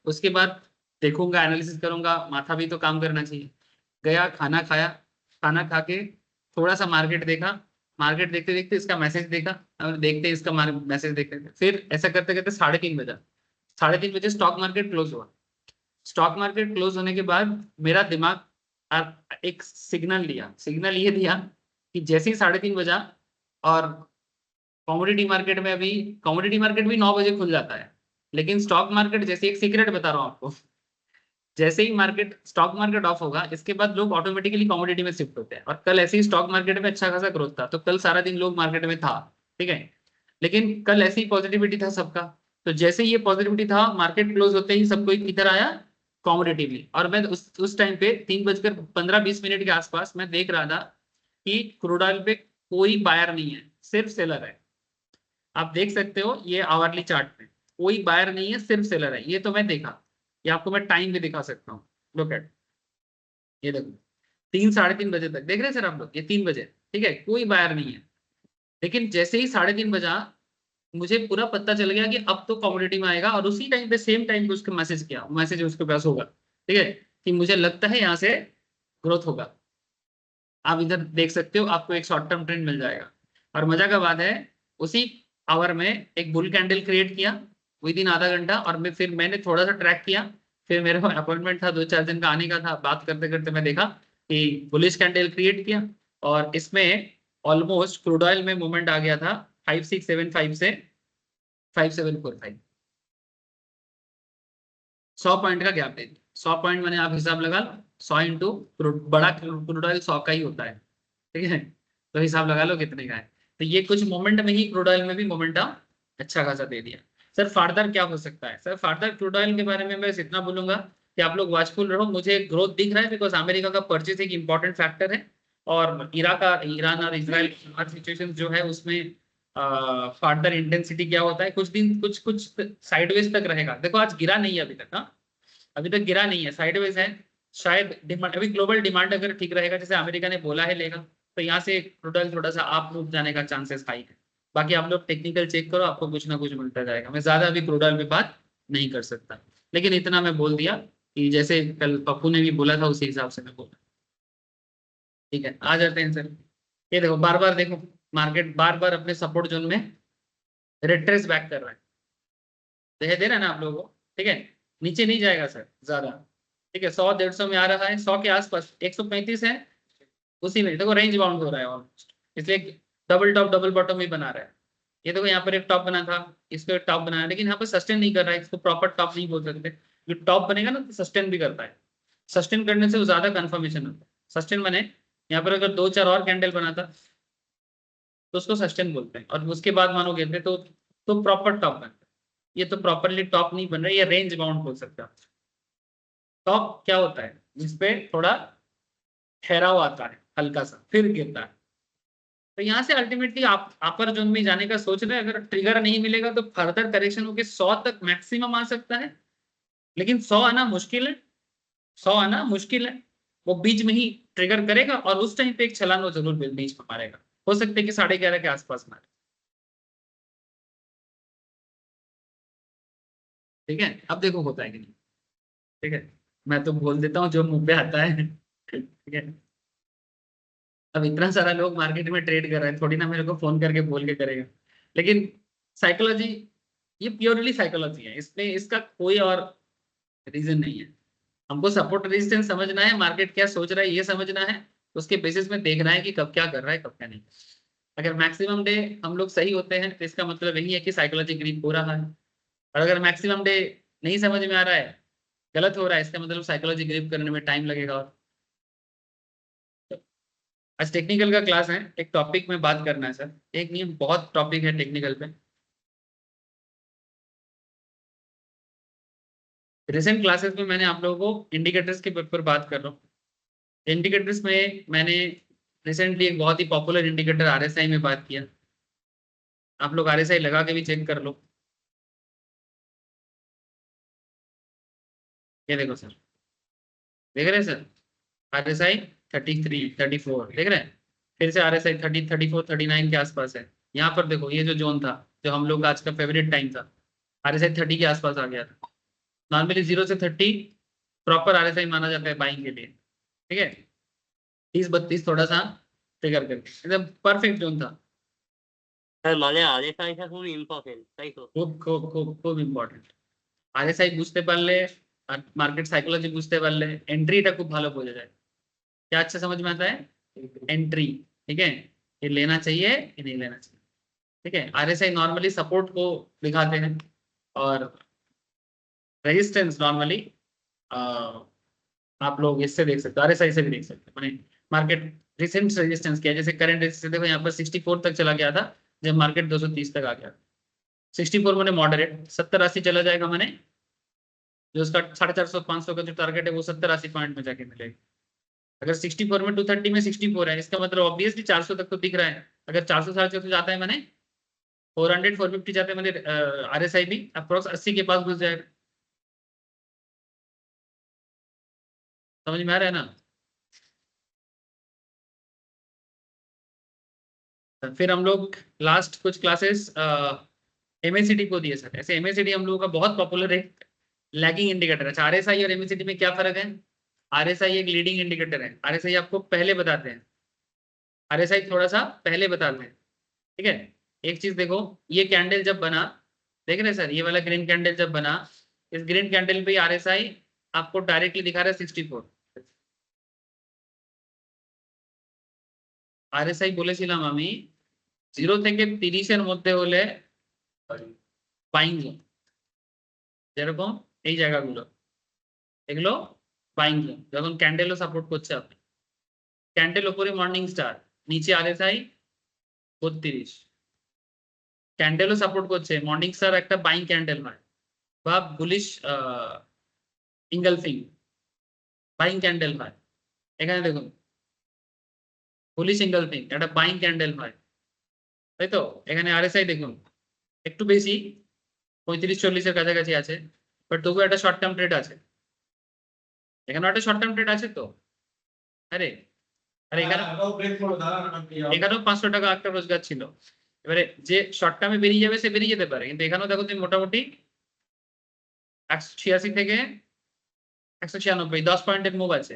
उसके बाद देखूंगा, एनालिसिस करूंगा, माथा भी तो काम करना चाहिए। गया, खाना खाया, खाना खा के थोड़ा सा मार्केट देखा, मार्केट देखते देखते इसका मैसेज देखा, और देखते इसका मैसेज देखते फिर ऐसा करते करते 3:30 बजा। 3:30 बजे स्टॉक मार्केट क्लोज हुआ। स्टॉक मार्केट क्लोज होने के बाद मेरा दिमाग एक सिग्नल दिया, सिग्नल ये दिया कि जैसे ही 3:30 बजा, और कमोडिटी मार्केट में अभी, कमोडिटी मार्केट भी 9 बजे खुल जाता है, लेकिन स्टॉक मार्केट, जैसे एक सीक्रेट बता रहा हूँ आपको, जैसे ही मार्केट स्टॉक मार्केट ऑफ होगा इसके बाद लोग ऑटोमेटिकली कमोडिटी में शिफ्ट होते हैं। और कल ऐसे ही स्टॉक मार्केट में अच्छा खासा ग्रोथ था, तो कल सारा दिन लोग मार्केट में था। ठीक है, लेकिन कल ऐसी ही पॉजिटिविटी था सबका, तो जैसे ही ये पॉजिटिविटी था मार्केट क्लोज होते ही सबको इधर आया कमोडिटी में। और मैं उस टाइम पे 3:15-20 के आसपास मैं देख रहा था कि क्रूड ऑयल पे कोई बायर नहीं है, सिर्फ सेलर है। आप देख सकते हो ये आवरली चार्ट में कोई बायर नहीं है, सिर्फ सेलर है, ये तो मैं देखा। ये आपको मैं टाइम भी दिखा सकता हूँ, लुक एट, ये देखो 3-3:30 बजे तक देख रहे हैं सर आप लोग, ये 3 बजे। ठीक है, कोई बायर नहीं है, लेकिन जैसे ही 3:30 बजा मुझे पूरा पता चल गया कि अब तो कमोडिटी में आएगा, और उसी टाइम पे सेम टाइम पे उसको मैसेज किया, मैसेज उसके पास होगा। ठीक है, कि मुझे लगता है यहाँ से ग्रोथ होगा। आप इधर देख सकते हो, आपको एक शॉर्ट टर्म ट्रेंड मिल जाएगा। और मजा का बात है, उसी आवर में एक बुल कैंडल क्रिएट किया विद इन आधा घंटा, और फिर मैंने थोड़ा सा ट्रैक किया। फिर मेरे को अपॉइंटमेंट था 2-4 दिन का आने का था, बात करते करते मैं देखा कि बुलिश कैंडल क्रिएट किया, और इसमें ऑलमोस्ट क्रूड ऑयल में मूवमेंट आ गया था 5675 से 5745, 100 पॉइंट का गैप दे दिया। 100 पॉइंट मैंने, आप हिसाब लगा लो, 100 इंटू बड़ा क्रूड ऑयल 100 का ही होता है। ठीक है, तो हिसाब लगा लो कितने का है। तो ये कुछ मोमेंट में ही क्रूड ऑयल में भी मोमेंटम अच्छा खासा दे दिया। सर फार्दर क्या हो सकता है? सर फार्दर क्रूड ऑयल के बारे में मैं बस इतना बोलूंगा कि आप लोग वॉचफुल रहो। मुझे ग्रोथ दिख रहा है बिकॉज अमेरिका का परचेज एक इंपॉर्टेंट फैक्टर है, और ईरान और इसराइल सिचुएशन जो है उसमें फार्दर इंटेंसिटी क्या होता है, कुछ दिन कुछ कुछ साइडवेज तक रहेगा। देखो आज गिरा नहीं है अभी तक, हाँ अभी तक गिरा नहीं है, साइडवेज है। शायद डिमांड, अभी ग्लोबल डिमांड अगर ठीक रहेगा जैसे अमेरिका ने बोला है लेगा, तो यहाँ से क्रूड ऑयल थोड़ा सा आप रुक जाने का चांसेस हाई है। बाकी आप लोग टेक्निकल चेक करो, आपको कुछ ना कुछ मिलता जाएगा। मैं ज्यादा अभी क्रूड ऑयल पे बात नहीं कर सकता। लेकिन इतना मैं बोल दिया कि जैसे कल पप्पू ने भी बोला था उसी हिसाब से मैं बोला। ठीक है, आ जाते हैं सर। ये देखो बार बार देखो, मार्केट बार बार अपने सपोर्ट जोन में रिट्रेस बैक कर रहा है, दिखाई दे रहा है ना आप लोगों को? ठीक है, नीचे नहीं जाएगा सर ज्यादा। ठीक है, 100-150 में आ रहा है, 100 के आसपास, 135 है, उसी में देखो रेंज बाउंड हो रहा है ऑलमोस्ट, इसलिए डबल टॉप डबल बॉटम ही बना रहा है। ये देखो यहाँ पर एक टॉप बना था, इसको एक टॉप बनाया, लेकिन यहाँ पर सस्टेन नहीं कर रहा है, इसको प्रॉपर टॉप नहीं बोल सकते। जो टॉप बनेगा ना तो सस्टेन भी करता है, सस्टेन करने से वो ज्यादा कंफर्मेशन होता है। सस्टेन बने, यहाँ पर अगर 2-4 और कैंडल बनाता तो उसको सस्टेन बोलते हैं, और उसके बाद मानो गिरते तो प्रॉपर टॉप बनता है। ये तो प्रॉपरली टॉप नहीं बन रहा है, ये रेंज बाउंड बोल सकते हैं। टॉप क्या होता है, जिसपे थोड़ा ठहराव आता है, हल्का सा फिर गिरता है। तो यहाँ से अल्टीमेटली आप अपर जोन में जाने का सोच रहे हैं, अगर ट्रिगर नहीं मिलेगा तो फर्दर करेक्शन होकर 100 तक मैक्सिमम आ सकता है, लेकिन 100 आना मुश्किल है, 100 आना मुश्किल है। वो बीच में ही ट्रिगर करेगा और उस टाइम पे एक छलांग वो जरूर बीच में मारेगा, हो सकता है कि 11:30 के आसपास मारे। ठीक है, अब देखो होता है कि नहीं। ठीक है, मैं तो बोल देता हूँ जो मुंह पे आता है। ठीक है, अब इतना सारा लोग मार्केट में ट्रेड कर रहे हैं, थोड़ी ना मेरे को फोन करके बोल के करेगा। लेकिन साइकोलॉजी, ये प्योरली साइकोलॉजी है, इसमें इसका कोई और रीजन नहीं है। हमको सपोर्ट रेजिस्टेंस समझना है, मार्केट क्या सोच रहा है ये समझना है, उसके बेसिस में देखना है कि कब क्या कर रहा है कब क्या नहीं। अगर मैक्सिमम डे हम लोग सही होते हैं तो इसका मतलब यही है कि साइकोलॉजी ग्रीप हो रहा है, और अगर मैक्सिमम डे नहीं समझ में आ रहा है, गलत हो रहा है, इसका मतलब साइकोलॉजी ग्रिप करने में टाइम लगेगा। और आज टेक्निकल का क्लास है, एक टॉपिक में बात करना है सर, एक नहीं बहुत टॉपिक है टेक्निकल पे। रिसेंट क्लासेस में मैंने आप लोगों को इंडिकेटर्स के ऊपर बात कर रहा हूँ। इंडिकेटर्स में मैंने रिसेंटली एक बहुत ही पॉपुलर इंडिकेटर आरएसआई में बात किया, आप लोग आरएसआई लगा के भी चेक कर लो। ये देखो सर, देख रहे हैं सर, आरएसआई 33-34 देख रहे हैं, फिर से आरएसआई 30-34-39 के आसपास है। यहाँ पर देखो ये जो जोन था, जो हम लोग का आज का फेवरेट टाइम था, आरएसआई 30 के आसपास आ गया था। नॉर्मली 0 से 30 प्रॉपर आरएसआई माना जाता है बाइंग के लिए। ठीक है, 30-32 थोड़ा सा ट्रिगर करके एकदम परफेक्ट जोन था। তার মানে আরএসআইটা খুব ইম্পর্টেন্ট, তাই তো? খুব খুব খুব খুব ইম্পর্টেন্ট। আরএসআই বুঝতে পারলে আর মার্কেট সাইকোলজি বুঝতে পারলে এন্ট্রিটা খুব ভালো বোঝা যায়। क्या अच्छा समझ में आता है? एंट्री। ठीक है, ये लेना चाहिए कि नहीं लेना चाहिए। ठीक है, आरएसआई नॉर्मली सपोर्ट को दिखाते हैं, और रेजिस्टेंस नॉर्मली आप लोग इससे देख सकते हो, आरएसआई से भी देख सकते हो। मैंने मार्केट रिसेंट रेजिस्टेंस किया, जैसे करंट रेजिस्टेंस देखो यहाँ पर 64 तक चला गया था, जब मार्केट 230 तक आ गया। 64 मैंने मॉडरेट, 70-80 चला जाएगा मैंने, जो उसका 450-500 का जो टारगेट है वो 70-80 पॉइंट में जाके मिलेगा। अगर 64 में 230 में 64 है, इसका मतलब ऑब्वियसली 400 तक तो दिख रहा है। अगर 400-450 जाता है मैंने 400-450 जाते हैं मैंने, आरएसआई भी अप्रोक्स 80 के पास घुस जाएगा। समझ में आ रहा है ना? तो फिर हम लोग लास्ट कुछ क्लासेस एमएसीडी को दिए सर। ऐसे एमएसीडी हम लोगों का बहुत पॉपुलर एक लैगिंग इंडिकेटर है। अच्छा, आरएसआई और एमएसीडी में क्या फर्क है? आरएसआई एक लीडिंग इंडिकेटर है, आरएसआई आपको पहले बताते हैं, आरएसआई थोड़ा सा पहले बताते हैं। ठीक है, एक चीज देखो, ये कैंडल जब बना, देख रहे हैं सर, ये वाला ग्रीन कैंडल जब बना, इस ग्रीन कैंडल पे आरएसआई आपको डायरेक्टली दिखा रहा है 64। আরএসআই বলেছিলাম আমি 0 থেকে 30 এর মধ্যে হলে বাইং জোন, যেরকম এই জায়গাগুলো, এগুলো বাইং জোন। যখন ক্যান্ডেলও সাপোর্ট করছে, আপনি ক্যান্ডেল উপরে মর্নিং স্টার, নিচে আরএসআই 32, ক্যান্ডেলও সাপোর্ট করছে, মর্নিং স্টার একটা বাইং ক্যান্ডেল হয় বা বুলিশ ইনগালফিং বাইং ক্যান্ডেল হয়। এখানে দেখুন বুলিশ ইনগালফিং একটা বাইং ক্যান্ডেল হয়, তাই তো? এখানে আরএসআই দেখুন একটু বেশি 35-40 এর কাছাকাছি আছে, বাট তবু একটা শর্ট টার্ম ট্রেড আছে, এখানেও একটা শর্ট টার্ম ট্রেড আছে তো। আরে আরে এখানেও 500 টাকা একটা রোজগার ছিল। এবারে যে শর্ট টার্মে বেরিয়ে যাবে সে বেরিয়ে যেতে পারে, কিন্তু এখানেও দেখো তুমি মোটামুটি 186 থেকে 196, 10 পয়েন্টের মুভ আছে।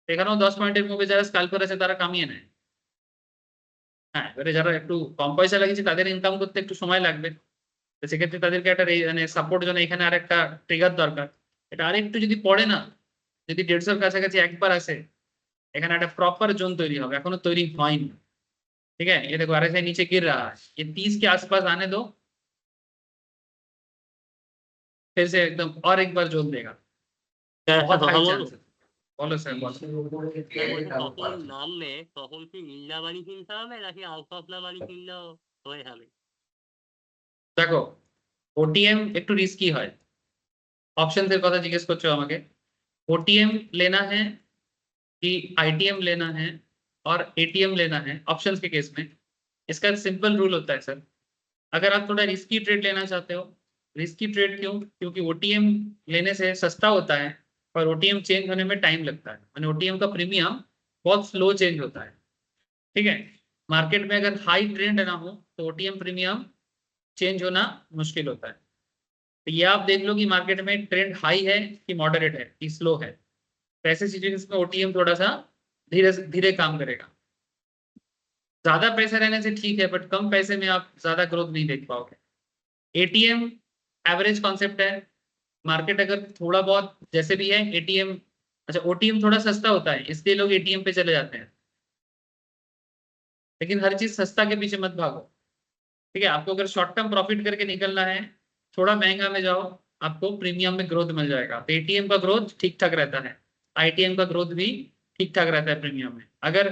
এখানেও 10 পয়েন্টের মুভে যারা স্কাল্পার আছে তারা কামিয়ে নেয়। হ্যাঁ, এবারে যারা একটু কম পয়সা লাগিয়েছে তাদের ইনকাম করতে একটু সময় লাগবে, তো সেক্ষেত্রে তাদেরকে একটা মানে সাপোর্ট জন্য এখানে আর একটা ট্রিগার দরকার। এটা আরেকটু যদি পড়ে না, যদি 150 কাছাকাছি একবার আসে, এখানে একটা प्रॉपर जोन तैयारी होगा, एखोनो तैयारी হয়নি। ठीक है, ये देखो आरएसआई नीचे गिर रहा है, ये 30 के आसपास आने दो, फिर से एकदम और एक बार जोन देगा, बहुत हाई चांस है। बोलो सर, बोलो। তখন নামবে তখন কি নিন্দা বাড়ি কিনতে হবে নাকি আলফাফলা বাড়ি কিনলেও হয়ে যাবে? দেখো, ওটিএম একটু রিস্কি হয়। অপশনসের কথা জিজ্ঞেস করছো আমাকে, ओटीएम लेना है कि आईटीएम लेना है और एटीएम लेना है ऑप्शंस के केस में, इसका सिंपल रूल होता है सर। अगर आप थोड़ा रिस्की ट्रेड लेना चाहते हो, रिस्की ट्रेड क्यों? क्योंकि ओटीएम लेने से सस्ता होता है और ओटीएम चेंज होने में टाइम लगता है, यानी ओटीएम का प्रीमियम बहुत स्लो चेंज होता है। ठीक है, मार्केट में अगर हाई ट्रेंड ना हो तो ओटीएम प्रीमियम चेंज होना मुश्किल होता है। तो ये आप देख लो कि मार्केट में ट्रेंड हाई है कि मॉडरेट है कि स्लो है। तो ऐसे सिचुएशंस में ओटीएम थोड़ा सा धीरे धीरे काम करेगा। ज्यादा पैसे रहने से ठीक है, बट कम पैसे में आप ज्यादा ग्रोथ नहीं देख पाओगे। एटीएम एवरेज कॉन्सेप्ट है, मार्केट अगर थोड़ा बहुत जैसे भी है एटीएम, अच्छा ओटीएम थोड़ा सस्ता होता है इसलिए लोग एटीएम पे चले जाते हैं, लेकिन हर चीज सस्ता के पीछे मत भागो। ठीक है, आपको अगर शॉर्ट टर्म प्रॉफिट करके निकलना है, थोड़ा महंगा में जाओ, आपको प्रीमियम में ग्रोथ मिल जाएगा। तो एटीएम का ग्रोथ ठीक ठाक रहता है, आईटीएम का ग्रोथ भी ठीक ठाक रहता है प्रीमियम में। अगर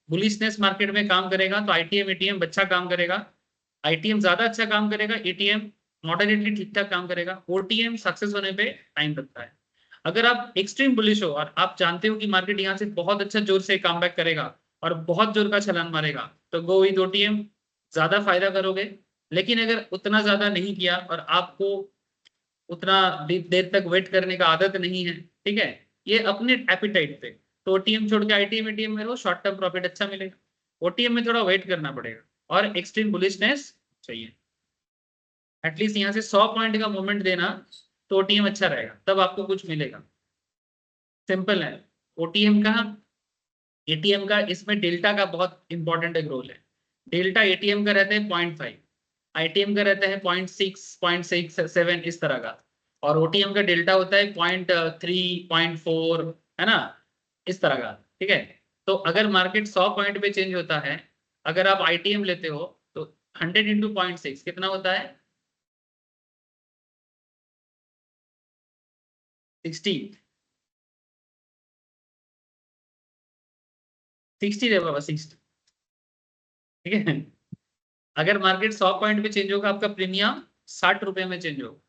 बुलिशनेस मार्केट में काम करेगा तो आईटीएम एटीएम अच्छा काम करेगा, आईटीएम ज्यादा अच्छा काम करेगा, एटीएम मॉडरेटली ठीक ठाक काम करेगा, ओटीएम सक्सेस होने पे टाइम लगता है। अगर आप एक्सट्रीम बुलिश हो और आप जानते हो कि मार्केट यहाँ से बहुत अच्छा जोर से कम बैक करेगा और बहुत जोर का छलांग मारेगा, तो गो विद ओटीएम, ज्यादा फायदा करोगे। लेकिन अगर उतना ज्यादा नहीं किया और आपको उतना देर तक वेट करने का आदत नहीं है, ठीक है, ये अपने एपिटाइट पे, तो ओटीएम छोड़ के आईटीएम एटीएम में रहो, शॉर्ट टर्म प्रॉफिट अच्छा मिलेगा। ओटीएम में थोड़ा वेट करना पड़ेगा और एक्सट्रीम बुलिशनेस चाहिए। एटलीस्ट यहाँ से 100 पॉइंट का मूवमेंट देना तो ओटीएम अच्छा रहेगा, तब आपको कुछ मिलेगा। सिंपल है ओटीएम का, एटीएम का, इसमें डेल्टा का बहुत इंपॉर्टेंट एक रोल है। डेल्टा एटीएम का रहता है 0.5, आईटीएम का रहता है 0.6, 0.67 इस तरह का, और ओटीएम का डेल्टा होता है 0.3, 0.4, है ना, इस तरह का। ठीक है, तो अगर मार्केट 100 पॉइंट पे चेंज होता है, अगर आप आईटीएम लेते हो तो 100 इंटू 0.6 कितना होता है? 60 रे बाबा, 60। ठीक है, अगर मार्केट 100 पॉइंट पे चेंज होगा, आपका प्रीमियम 60 रुपए में चेंज होगा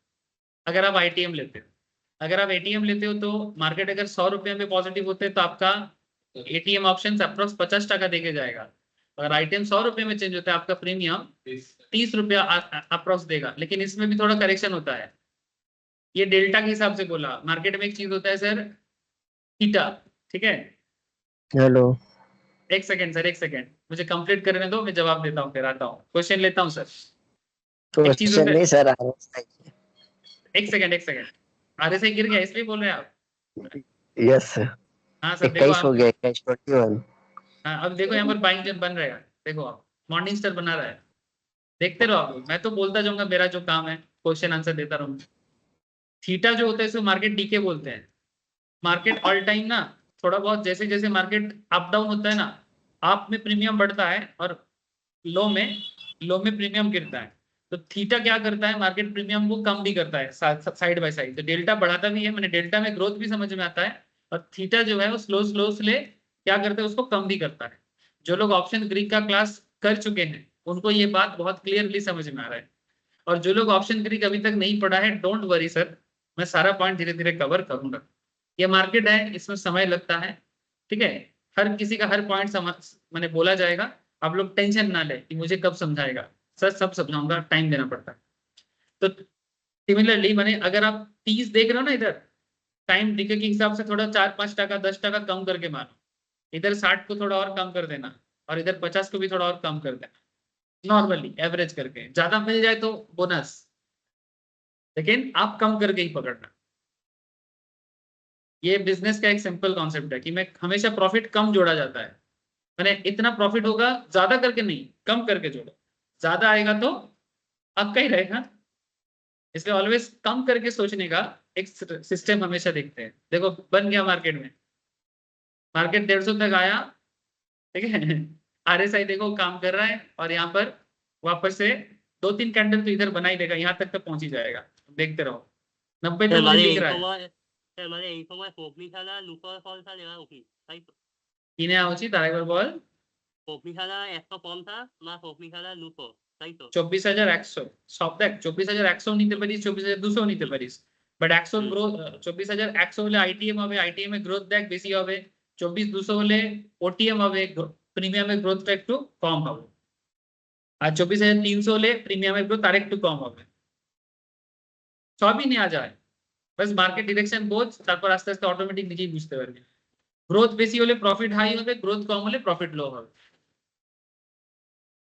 अगर आप आईटीएम लेते हो। अगर आप एटीएम लेते हो तो मार्केट अगर 100 रुपए में पॉजिटिव होते हैं तो आपका एटीएम ऑप्शन अप्रोक्स 50% देके जाएगा। अगर आईटीएम 100 रुपए में चेंज होता है, आपका प्रीमियम 30 रुपया अप्रोक्स देगा। लेकिन इसमें भी थोड़ा करेक्शन होता है, ये डेल्टा के हिसाब से बोला। मार्केट में एक चीज होता है सर, थीटा। ठीक है, हेलो, एक सेकंड सर, एक सेकंड मुझे कंप्लीट करने दो, मैं जवाब देता हूँ, फिर आता हूँ, क्वेश्चन लेता हूँ सर। एक चीज क्वेश्चन होता है, नहीं सर, RSI। एक सेकंड, एक सेकंड, आरएसआई गिर गया इसलिए बोल रहे हैं आप? यस सर, हाँ सर, देखो 21 हो आप, गया, 21। हाँ अब देखो यहाँ पर बाइंग जब बन रहेगा, देखो आप मॉर्निंग स्टार बना रहा है, देखते रहो आप। मैं तो बोलता जाऊंगा, मेरा जो काम है क्वेश्चन आंसर देता रहूंगा। थीटा जो होता है इसको मार्केट डीके बोलते हैं। मार्केट ऑल टाइम ना, थोड़ा बहुत जैसे जैसे मार्केट अप डाउन होता है ना, आप में प्रीमियम बढ़ता है और लो में प्रीमियम गिरता है। तो थीटा क्या करता है, मार्केट प्रीमियम को कम भी करता है साइड बाय साइड। तो डेल्टा बढ़ाता भी है, मैंने डेल्टा में ग्रोथ भी समझ में आता है, और थीटा जो है वो स्लो स्लो स्ले क्या करता है, उसको कम भी करता है। जो लोग ऑप्शन ग्रीक का क्लास कर चुके हैं उनको ये बात बहुत क्लियरली समझ में आ रहा है, और जो लोग ऑप्शन ग्रीक अभी तक नहीं पढ़ा है, डोंट वरी सर, मैं सारा पॉइंट धीरे धीरे कवर करूंगा। ये मार्केट है, इसमें समय लगता है। ठीक है, हर किसी का हर पॉइंट मैंने बोला जाएगा, आप लोग टेंशन ना ले कि मुझे कब समझाएगा सर, सब समझाऊंगा, टाइम देना पड़ता है। तो सिमिलरली मैंने, अगर आप 30 देख रहे हो ना, इधर टाइम डिके के हिसाब से थोड़ा 4-5%, 10% कम करके मानो, इधर 60 को थोड़ा और कम कर देना, और इधर 50 को भी थोड़ा और कम कर देना, नॉर्मली एवरेज करके। ज्यादा मिल जाए तो बोनस, लेकिन आप कम करके ही पकड़ना। ये बिजनेस का एक सिंपल कॉन्सेप्ट है कि मैं हमेशा प्रॉफिट कम जोड़ा जाता है, मैंने इतना प्रॉफिट होगा, ज्यादा करके नहीं, कम करके जोड़ो। ज्यादा आएगा तो आपका ही रहेगा, इसलिए ऑलवेज कम करके सोचने का एक सिस्टम हमेशा देखते हैं। देखो बन गया मार्केट में, मार्केट 150 तक आया, ठीक है, आरएसआई देखो काम कर रहा है, और यहाँ पर वापस से 2-3 कैंडल तो इधर बना ही देगा, यहाँ तक तो पहुंच ही जाएगा, देखते रहो। 90 तो मुझे दिख रहा है। এই সময় কপি ছাড়া লুকোর ফলটা নেওয়া উচিত, তাই তো? কি নেওয়া উচিত আরেকবার বল? কপি ছাড়া 150 না কপি ছাড়া লুকো, তাই তো? 24,100 সব দেখ, 24,100 নিতে পারিস, 24,200 নিতে পারিস, বাট 100 গ্রোথ, 24,100 হলে আইটিএম হবে, আইটিএম এর গ্রোথ দেখ বেশি হবে, 24,200 হলে ওটিএম হবে, প্রিমিয়ামের গ্রোথটা একটু কম হবে, আর 24,300 হলে প্রিমিয়ামের গ্রোথ আরেকটু কম হবে। সবই নেওয়া যায়, বাস মার্কেট ডিরেকশন বোঝ, তারপর আস্তে আস্তে অটোমেটিক নিজেই বুঝতে পারবি। গ্রোথ বেশি হলে প্রফিট হাই হবে, গ্রোথ কম হলে প্রফিট লো হবে।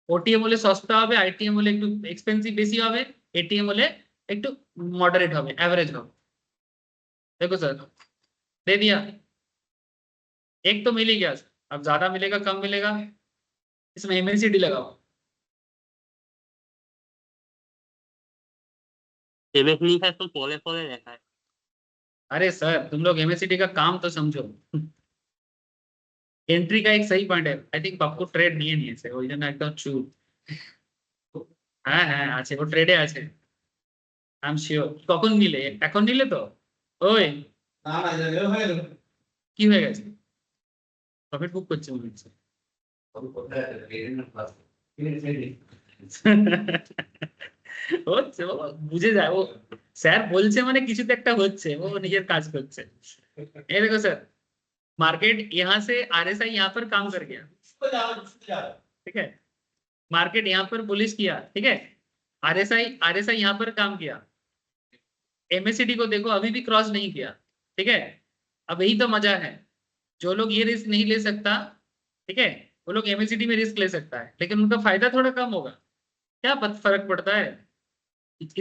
ওটিএম হলে সস্তা হবে, আইটিএম হলে একটু এক্সপেন্সিভ বেশি হবে, এটিএম হলে একটু मॉडरेट হবে, एवरेज হবে। देखो सर, दे दिया, एक तो मिल ही गया, अब ज्यादा मिलेगा कम मिलेगा, इसमें एमएससीडी लगाओ। টেবিল তো পরে পরে দেখায়। अरे सर तुम लोग एमएससीडी का काम तो समझो। एंट्री का एक सही पॉइंट है, आई थिंक आपको ट्रेड নিয়ে নিয়েছে ওই জন্য একদম চুপ। হ্যাঁ হ্যাঁ আছে, ও ট্রেডে আছে, আই এম শিওর। কখন নিলে? এখন নিলে তো? ওই না না এটা হয়ে গেল। কি হয়ে গেছে? প্রফিট বুক করছে মনে হচ্ছে। হচ্ছে বাবা, বুঝে যায় ও, স্যার বলছে মানে কিছু তো একটা হচ্ছে, ও নিজের কাজ করছে। ये देखो सर, मार्केट यहाँ से आरएसआई यहाँ पर काम कर गया, ठीक है, मार्केट यहाँ पर बुलिश किया, ठीक है, आरएसआई यहाँ पर काम किया, एमएससीडी को देखो अभी भी क्रॉस नहीं किया, ठीक है। अब यही तो मजा है, जो लोग ये रिस्क नहीं ले सकता, ठीक है, वो लोग एमएससीडी में रिस्क ले सकता है, लेकिन उनका फायदा थोड़ा कम होगा। क्या फर्क पड़ता है?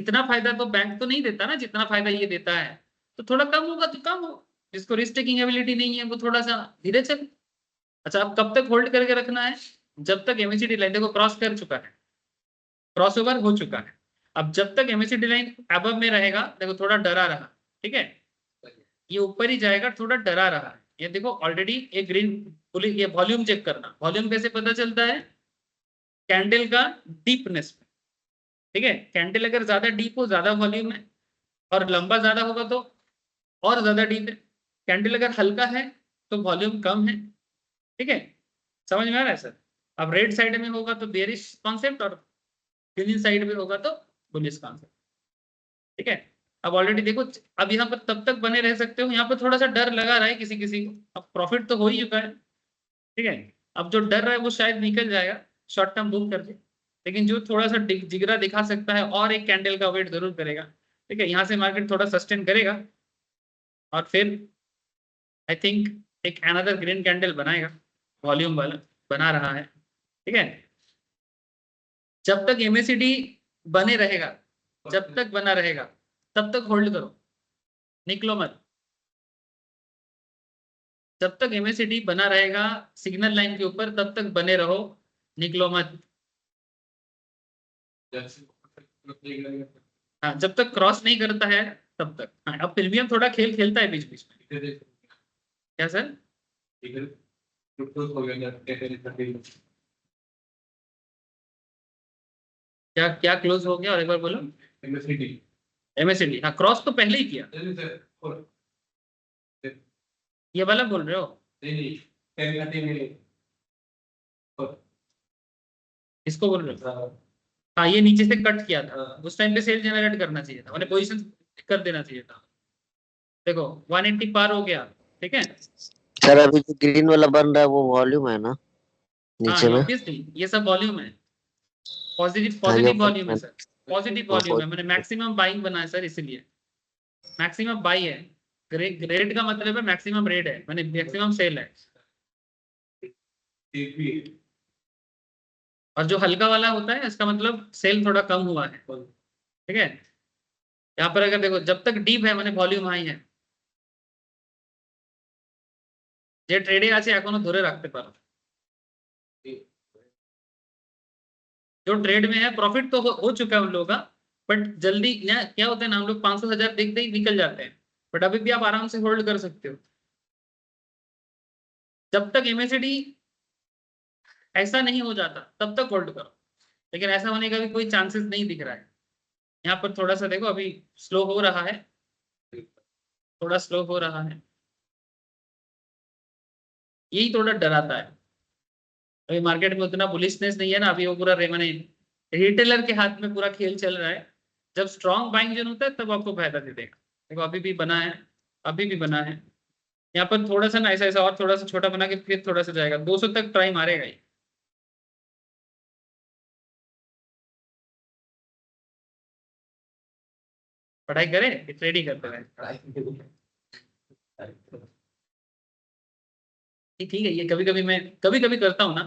इतना फायदा तो बैंक तो नहीं देता ना जितना फायदा ये देता है, तो थोड़ा कम होगा तो कम हो। जिसको रिस्क टेकिंग एबिलिटी नहीं है वो थोड़ा सा धीरे चले। अच्छा, अब कब तक होल्ड करके रखना है? जब तक एमएससीडी लाइन देखो क्रॉस कर चुका है, क्रॉस ओवर हो चुका है। अब जब तक एमएससीडी लाइन अबव में रहेगा, देखो थोड़ा डरा रहा, ठीक है, ये ऊपर ही जाएगा, थोड़ा डरा रहा है, ये देखो ऑलरेडी एक ग्रीन, ये वॉल्यूम चेक करना, वॉल्यूम कैसे पता चलता है? कैंडल का डीपनेस में, ठीक है, कैंडल अगर ज्यादा डीप हो ज्यादा वॉल्यूम है, और लंबा ज्यादा होगा तो और ज्यादा डीप है। कैंडल अगर हल्का है तो वॉल्यूम कम है, ठीक है, समझ में आ रहा है सर? अब रेड साइड में होगा तो बेरिश कॉन्सेप्ट, और ग्रीन साइड में होगा तो बुलिश कॉन्सेप्ट, ठीक है। अब ऑलरेडी देखो, अब यहाँ पर तब तक बने रह सकते हो, यहाँ पर थोड़ा सा डर लगा रहा है किसी किसी को, अब प्रॉफिट तो हो ही चुका है, ठीक है, अब जो डर रहा है वो शायद निकल जाएगा शॉर्ट टर्म बुक करके, लेकिन जो थोड़ा सा जिगरा दिखा सकता है और एक कैंडल का वेट जरूर करेगा, ठीक है, यहाँ से मार्केट थोड़ा सस्टेन करेगा, और फिर आई थिंक एक अनदर ग्रीन कैंडल बनाएगा, वॉल्यूम वाला बना रहा है, ठीक है। जब तक एमएससीडी बने रहेगा, जब तक बना रहेगा तब तक होल्ड करो, निकलो मत। जब तक एमएससीडी बना रहेगा सिग्नल लाइन के ऊपर तब तक बने रहो, निकलो मत। हाँ, जब तक क्रॉस नहीं करता है तब तक। हाँ, अब प्रीमियम थोड़ा खेल खेलता है बीच बीच में। क्या सर? क्या क्या क्लोज हो गया और एक बार बोलो? एमएससीडी, हाँ क्रॉस तो पहले ही किया, ये वाला बोल रहे हो? इसको बोल रहे हो? हाँ, ये नीचे से कट किया था, उस टाइम पे सेल जनरेट करना चाहिए था, मैंने पोजीशन कर देना चाहिए था। देखो 180 पार हो गया, ठीक है सर। अभी जो ग्रीन वाला बन रहा है वो वॉल्यूम है ना नीचे में? ऑब्वियसली ये सब वॉल्यूम है, पॉजिटिव वॉल्यूम है सर, पॉजिटिव वॉल्यूम है, मैंने मैक्सिमम बाइंग बनाया सर, इसीलिए मैक्सिमम बाई है। रेट का मतलब है मैक्सिमम रेट है, मैंने मैक्सिमम सेल है। और जो हल्का वाला होता है इसका मतलब सेल थोड़ा कम हुआ है, ठीक है। यहाँ पर अगर देखो जब तक डीप है মানে ভলিউম হাই है, যে ট্রেডে আছে এখনো ধরে রাখতে পারো, जो ट्रेड में है प्रॉफिट तो हो चुका है उन लोगों का, बट जल्दी क्या होता है ना, हम लोग 500,000 देखते ही निकल जाते हैं, बट अभी भी आप आराम से होल्ड कर सकते हो जब तक एमएसडी ऐसा नहीं हो जाता तब तक होल्ड करो, लेकिन ऐसा होने का भी कोई चांसेस नहीं दिख रहा है। यहाँ पर थोड़ा सा देखो अभी स्लो हो रहा है, थोड़ा स्लो हो रहा है, यही थोड़ा डराता है। अभी मार्केट में उतना बुलिशनेस नहीं है ना, अभी वो पूरा मैंने रिटेलर के हाथ में पूरा खेल चल रहा है। जब स्ट्रॉन्ग बाइंग जोन होता है तब आपको फायदा दे देगा। देखो अभी भी बना है, अभी भी बना है, यहाँ पर थोड़ा सा ना ऐसा ऐसा और थोड़ा सा छोटा बना के फिर थोड़ा सा जाएगा, 200 तक ट्राई मारेगा ये। पढ़ाई करे ट्रेड ही करते रहे, ठीक है। ये कभी कभी मैं कभी कभी करता हूँ ना,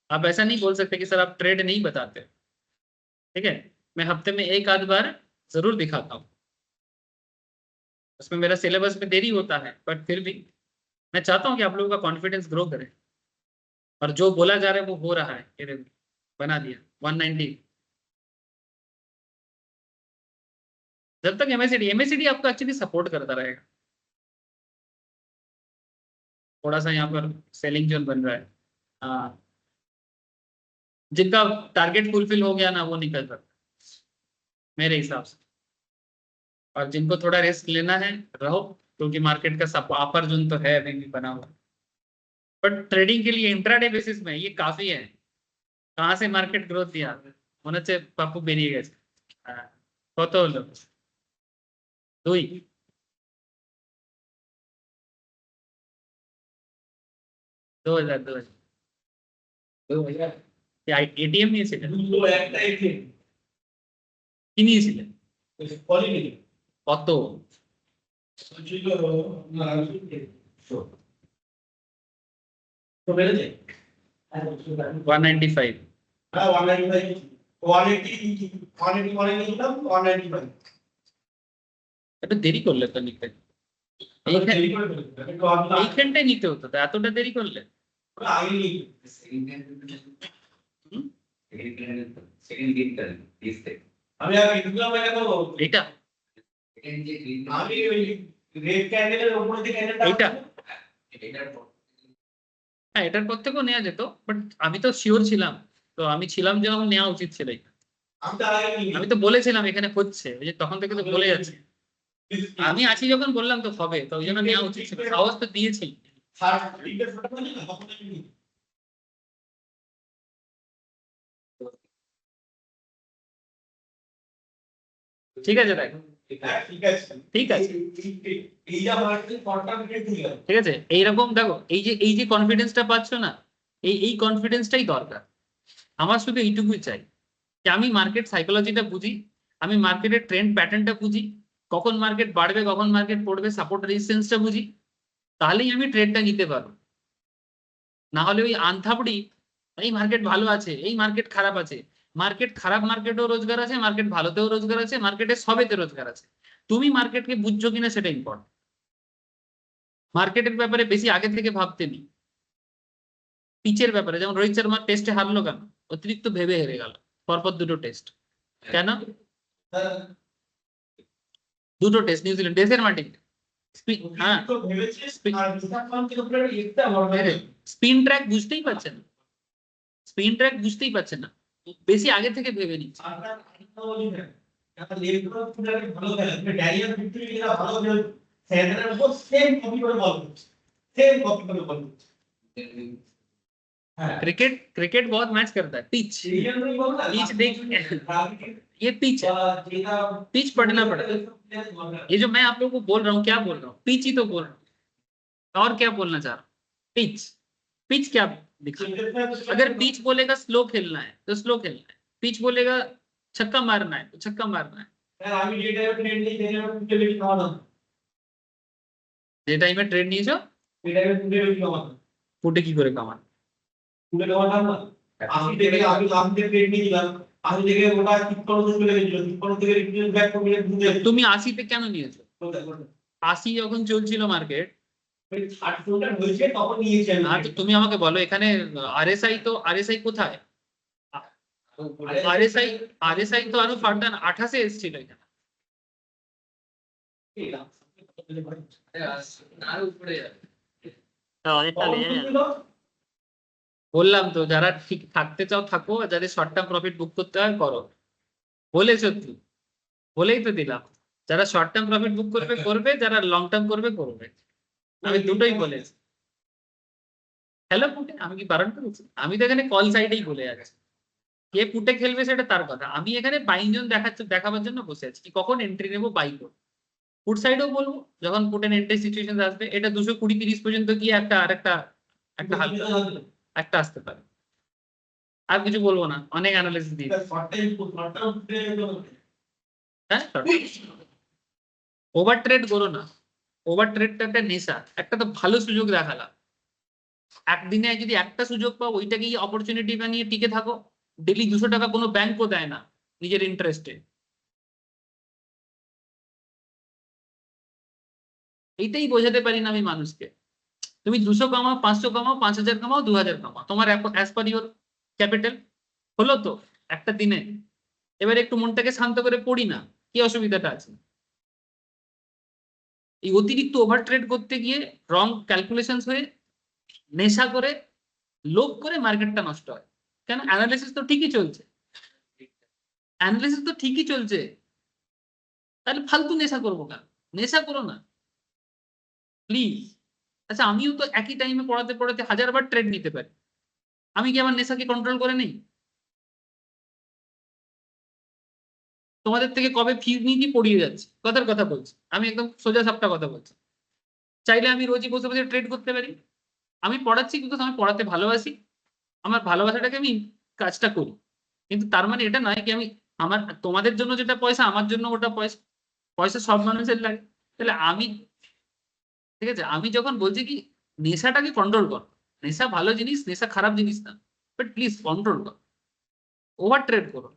आप ऐसा नहीं बोल सकते कि सर आप ट्रेड नहीं बताते, ठीक है। मैं हफ्ते में एक आध बार जरूर दिखाता हूँ, उसमें मेरा सिलेबस में देरी होता है, बट फिर भी मैं चाहता हूँ कि आप लोगों का कॉन्फिडेंस ग्रो करे, और जो बोला जा रहा है वो हो रहा है। ये देखो बना दिया 190। जब तक एमएससीडी आपको एक्चुअली सपोर्ट करता रहेगा। थोड़ा सा यहाँ पर सेलिंग जोन बन रहा है, हाँ, जिनका टारगेट फुलफिल हो गया ना वो निकल सकता मेरे हिसाब से, और जिनको थोड़ा रिस्क लेना है रहो, क्योंकि मार्केट का सब अपर जोन तो है अभी भी बना हुआ, बट ट्रेडिंग के लिए इंट्राडे बेसिस में ये काफी है। कहाँ से मार्केट ग्रोथ दिया होना चाहिए पापू बेरिए गए कत হলো 2 2000 এটিএম নিয়েছিলেন, দুটো একটাই ঠিক কি নিয়েছিলেন কোয়ালিটি কত? ছিল না তো বেড়েছে 195। হ্যাঁ 195 কোয়ালিটি কোয়ালিটি মানে নিলাম 195 একটু দেরি করলে তো নিতে, এইখানটাই নিতে হতো তো, এতটা দেরি করলে। আমি আর ইনকাম এটা করব এইটা আমি ওই রেড ক্যান্ডেলের উপরে যে ক্যান্ডেলটা এইটা হ্যাঁ এটার পর থেকেও নেওয়া যেত, বাট আমি তো শিওর ছিলাম, তো আমি ছিলাম যে আমার নেওয়া উচিত ছিল। আমি তো বলেছিলাম এখানে হচ্ছে, ওই যে তখন থেকে তো বলে যাচ্ছে, আমি আছি যখন বললাম তো হবে, তো ওই জন্য নেওয়া উচিত ছিল, সাহস তো দিয়েছি। ঠিক আছে দেখ, ঠিক আছে ঠিক আছে, এইরকম দেখো এই যে কনফিডেন্সটা পাচ্ছ না, এই কনফিডেন্সটাই দরকার। আমার শুধু এইটুকুই চাই যে আমি মার্কেট সাইকোলজিটা বুঝি, আমি মার্কেটের ট্রেন্ড প্যাটার্নটা বুঝি, কখন মার্কেট বাড়বে কখন মার্কেট পড়বে, সাপোর্ট রেজিস্ট্যান্সটা বুঝি, তাহলেই আমি ট্রেডটা নিতে পারবো। না হলে ওই আনথাপড়ি এই মার্কেট ভালো আছে এই মার্কেট খারাপ আছে, মার্কেট খারাপ মার্কেটেও রোজগার আছে, মার্কেট ভালোতেও রোজগার আছে, মার্কেটে সবেতে রোজগার আছে, তুমি মার্কেটকে বুঝছো কিনা সেটা ইম্পর্টেন্ট। মার্কেটের ব্যাপারে বেশি আগে থেকে ভাবতে নেই। পিচের ব্যাপারে যেমন রোহিত শর্মা টেস্টে হারলো কেন, অতিরিক্ত ভেবে হেরে গেল পরপর দুটো টেস্ট, কেন? দুটো টেস্ট নিউজিল্যান্ড দেশের মাটি, হ্যাঁ স্পিন ট্র্যাক বুঝতেই পারছে না, স্পিন ট্র্যাক বুঝতেই পারছে না, বেশি আগে থেকে ভেবে নিচ্ছে। क्रिकेट बहुत मैच करता है, पिच पिच देख, ये पिच है, पिच पढ़ना पड़ेगा। ये जो मैं आप लोगों को बोल रहा हूँ क्या बोल रहा हूँ, पिच ही तो बोल रहा हूँ, और क्या बोलना चाह रहा हूँ, पिच पिच क्या दिखा। अगर पिच बोलेगा स्लो खेलना है तो स्लो खेलना है, पिच बोलेगा छक्का मारना है तो छक्का मारना है। যে টাইমে ট্রেড নিয়েছো ফুটে কি করে কামান, আমি ট্রেড নিয়েছিলাম আমি দেখে ওটা 53 চলে গেছিল, 53 থেকে রিটার্ন ব্যাক করে বুঝে তুমি 80 তে কেন নিয়েছো? 80 যখন চলছিল মার্কেট, 60 হয়েছে তখন নিয়েছি আমি। তো তুমি আমাকে বলো এখানে আরএসআই তো, আরএসআই কোথায়? আরএসআই, আরএসআই তো আরো ফার্দার 28 এসেছিল এখানে। আর উপরে যাবে। তো অনেকটা তখন বেড়ে কি গেল। ছিল? বললাম তো, যারা ঠিক থাকতে চাও থাকো, আর যাদের শর্ট টার্ম প্রফিট বুক করতে হয় করো। বলেছো তুই, বলেই তো দিলাম, যারা শর্ট টার্ম প্রফিট বুক করবে করবে, যারা লং টার্ম করবে করবে। আমি দুটোই বলেছি। হ্যালো পুটে, আমি কি বারণ করেছি? আমি তো এখানে কল সাইডেই বলে যাচ্ছি, কে পুটে খেলবে সেটা তার কথা। আমি এখানে বাইং জোন দেখাবার জন্য বসে আছি, কি কখন এন্ট্রি নেবো বাই করবো। পুট সাইডেও বলবো যখন পুটেন এন্ট্রি সিচুয়েশন আসবে, এটা 220-30 পর্যন্ত গিয়ে একটা আরেকটা একটা হালকা একটা আসতে পারে। আর কিছু বলবো না, অনেক অ্যানালিসিস দিয়ে হ্যাঁ। ওভার ট্রেড করো না, ওভার ট্রেডটা একটা নেশা। একটা তো ভালো সুযোগ দেখালাম, একদিনে যদি একটা সুযোগ পাও ওইটাকেই অপরচুনিটি বানিয়ে টিকে থাকো। ডেলি 200 টাকা কোনো ব্যাংকও দেয় না নিজের ইন্টারেস্টে। এইটাই বোঝাতে পারি না আমি মানুষকে। তুমি 200 কামাও, 500 কামাও, 5000 কামাও, 2000 কামাও, তোমার অ্যাজ পার ইউর ক্যাপিটাল। হলো তো একটা দিনে। এবার একটু মনটাকে শান্ত করে পড়ি না, কি অসুবিধাটা আছে? এই অতিরিক্ত ওভার ট্রেড করতে গিয়ে রং ক্যালকুলেশন হয়ে, নেশা করে, লোভ করে মার্কেটটা নষ্ট হয়। কেন? অ্যানালিসিস তো ঠিকই চলছে, অ্যানালিসিস তো ঠিকই চলছে, তাহলে ফালতু নেশা করবো কেন? নেশা করো না প্লিজ। আচ্ছা, আমিও তো একই টাইমে পড়াতে পড়াতে 1000বার ট্রেড নিতে পারি, আমি কি আমার নেশাকে কন্ট্রোল করে নেই? তোমাদের থেকে কবে ফি নিয়ে পড়িয়ে যাচ্ছে, কথার কথা বলছি, আমি একদম সোজা সাপটা কথা বলছি। চাইলে আমি রোজই বসে বসে ট্রেড করতে পারি। আমি পড়াচ্ছি কিন্তু আমি পড়াতে ভালোবাসি, আমার ভালোবাসাটাকে আমি কাজটা করি। কিন্তু তার মানে এটা নয় কি আমি, আমার তোমাদের জন্য যেটা পয়সা আমার জন্য ওটা পয়সা। পয়সা সব মানুষের লাগে। তাহলে আমি, ঠিক আছে, আমি যখন বলছি কি নেশাটাকে কন্ট্রোল কর, নেশা ভালো জিনিস, নেশা খারাপ জিনিস না, বাট প্লিজ কন্ট্রোল কর, ওভার ট্রেড করো।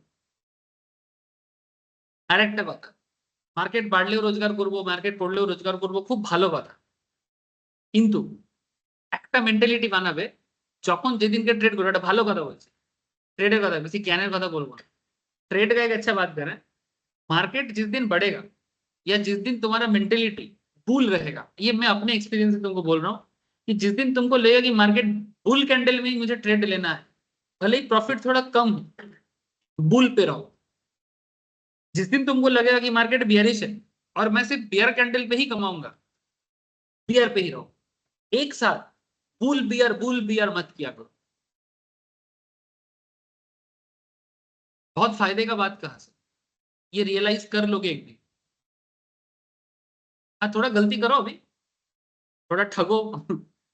আর একটা কথা, মার্কেট বাড়লেও রোজগার করব, মার্কেট পড়লেও রোজগার করব, খুব ভালো কথা। কিন্তু একটা মেন্টালিটি বানাবে, যখন যেদিনকে ট্রেড করো, এটা ভালো কথা বলছি, ट्रेड का था, किसी ज्ञान का था बोलबो ना। ट्रेड का एक अच्छा बात करें, मार्केट जिस दिन बढ़ेगा या जिस दिन तुम्हारा मेंटेलिटी बुल रहेगा, ये मैं अपने एक्सपीरियंस से तुमको बोल रहा हूँ, कि जिस दिन तुमको लगेगा कि मार्केट बुल कैंडल में ही मुझे ट्रेड लेना है, भले ही प्रॉफिट थोड़ा कम हो, बुल पे रहो। जिस दिन तुमको लगेगा कि मार्केट बियरिश है और मैं सिर्फ बियर कैंडल पे ही कमाऊंगा, बियर पे ही रहो। एक साथ बुल बियर मत किया करो, बहुत फायदे का बात कहा से ये रियलाइज कर लोगे एक दिन। हाँ, थोड़ा गलती करो अभी, थोड़ा ठगो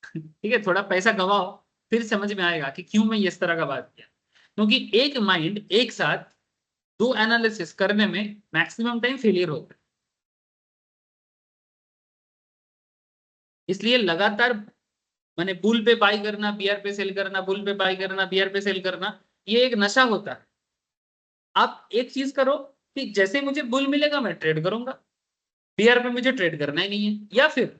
ठीक है, थोड़ा पैसा गवाओ, फिर समझ में आएगा कि क्यों मैं इस तरह का बात किया। क्योंकि एक माइंड एक साथ दो एनालिसिस करने में मैक्सिमम टाइम फेलियर होता है। इसलिए लगातार मैंने बुल पे बाई करना, बियर पे सेल करना, बुल पे बाई करना, बियर पे सेल करना, ये एक नशा होता है। आप एक चीज करो कि जैसे मुझे बुल मिलेगा मैं ट्रेड करूंगा, बियर पे मुझे ट्रेड करना ही नहीं है, या फिर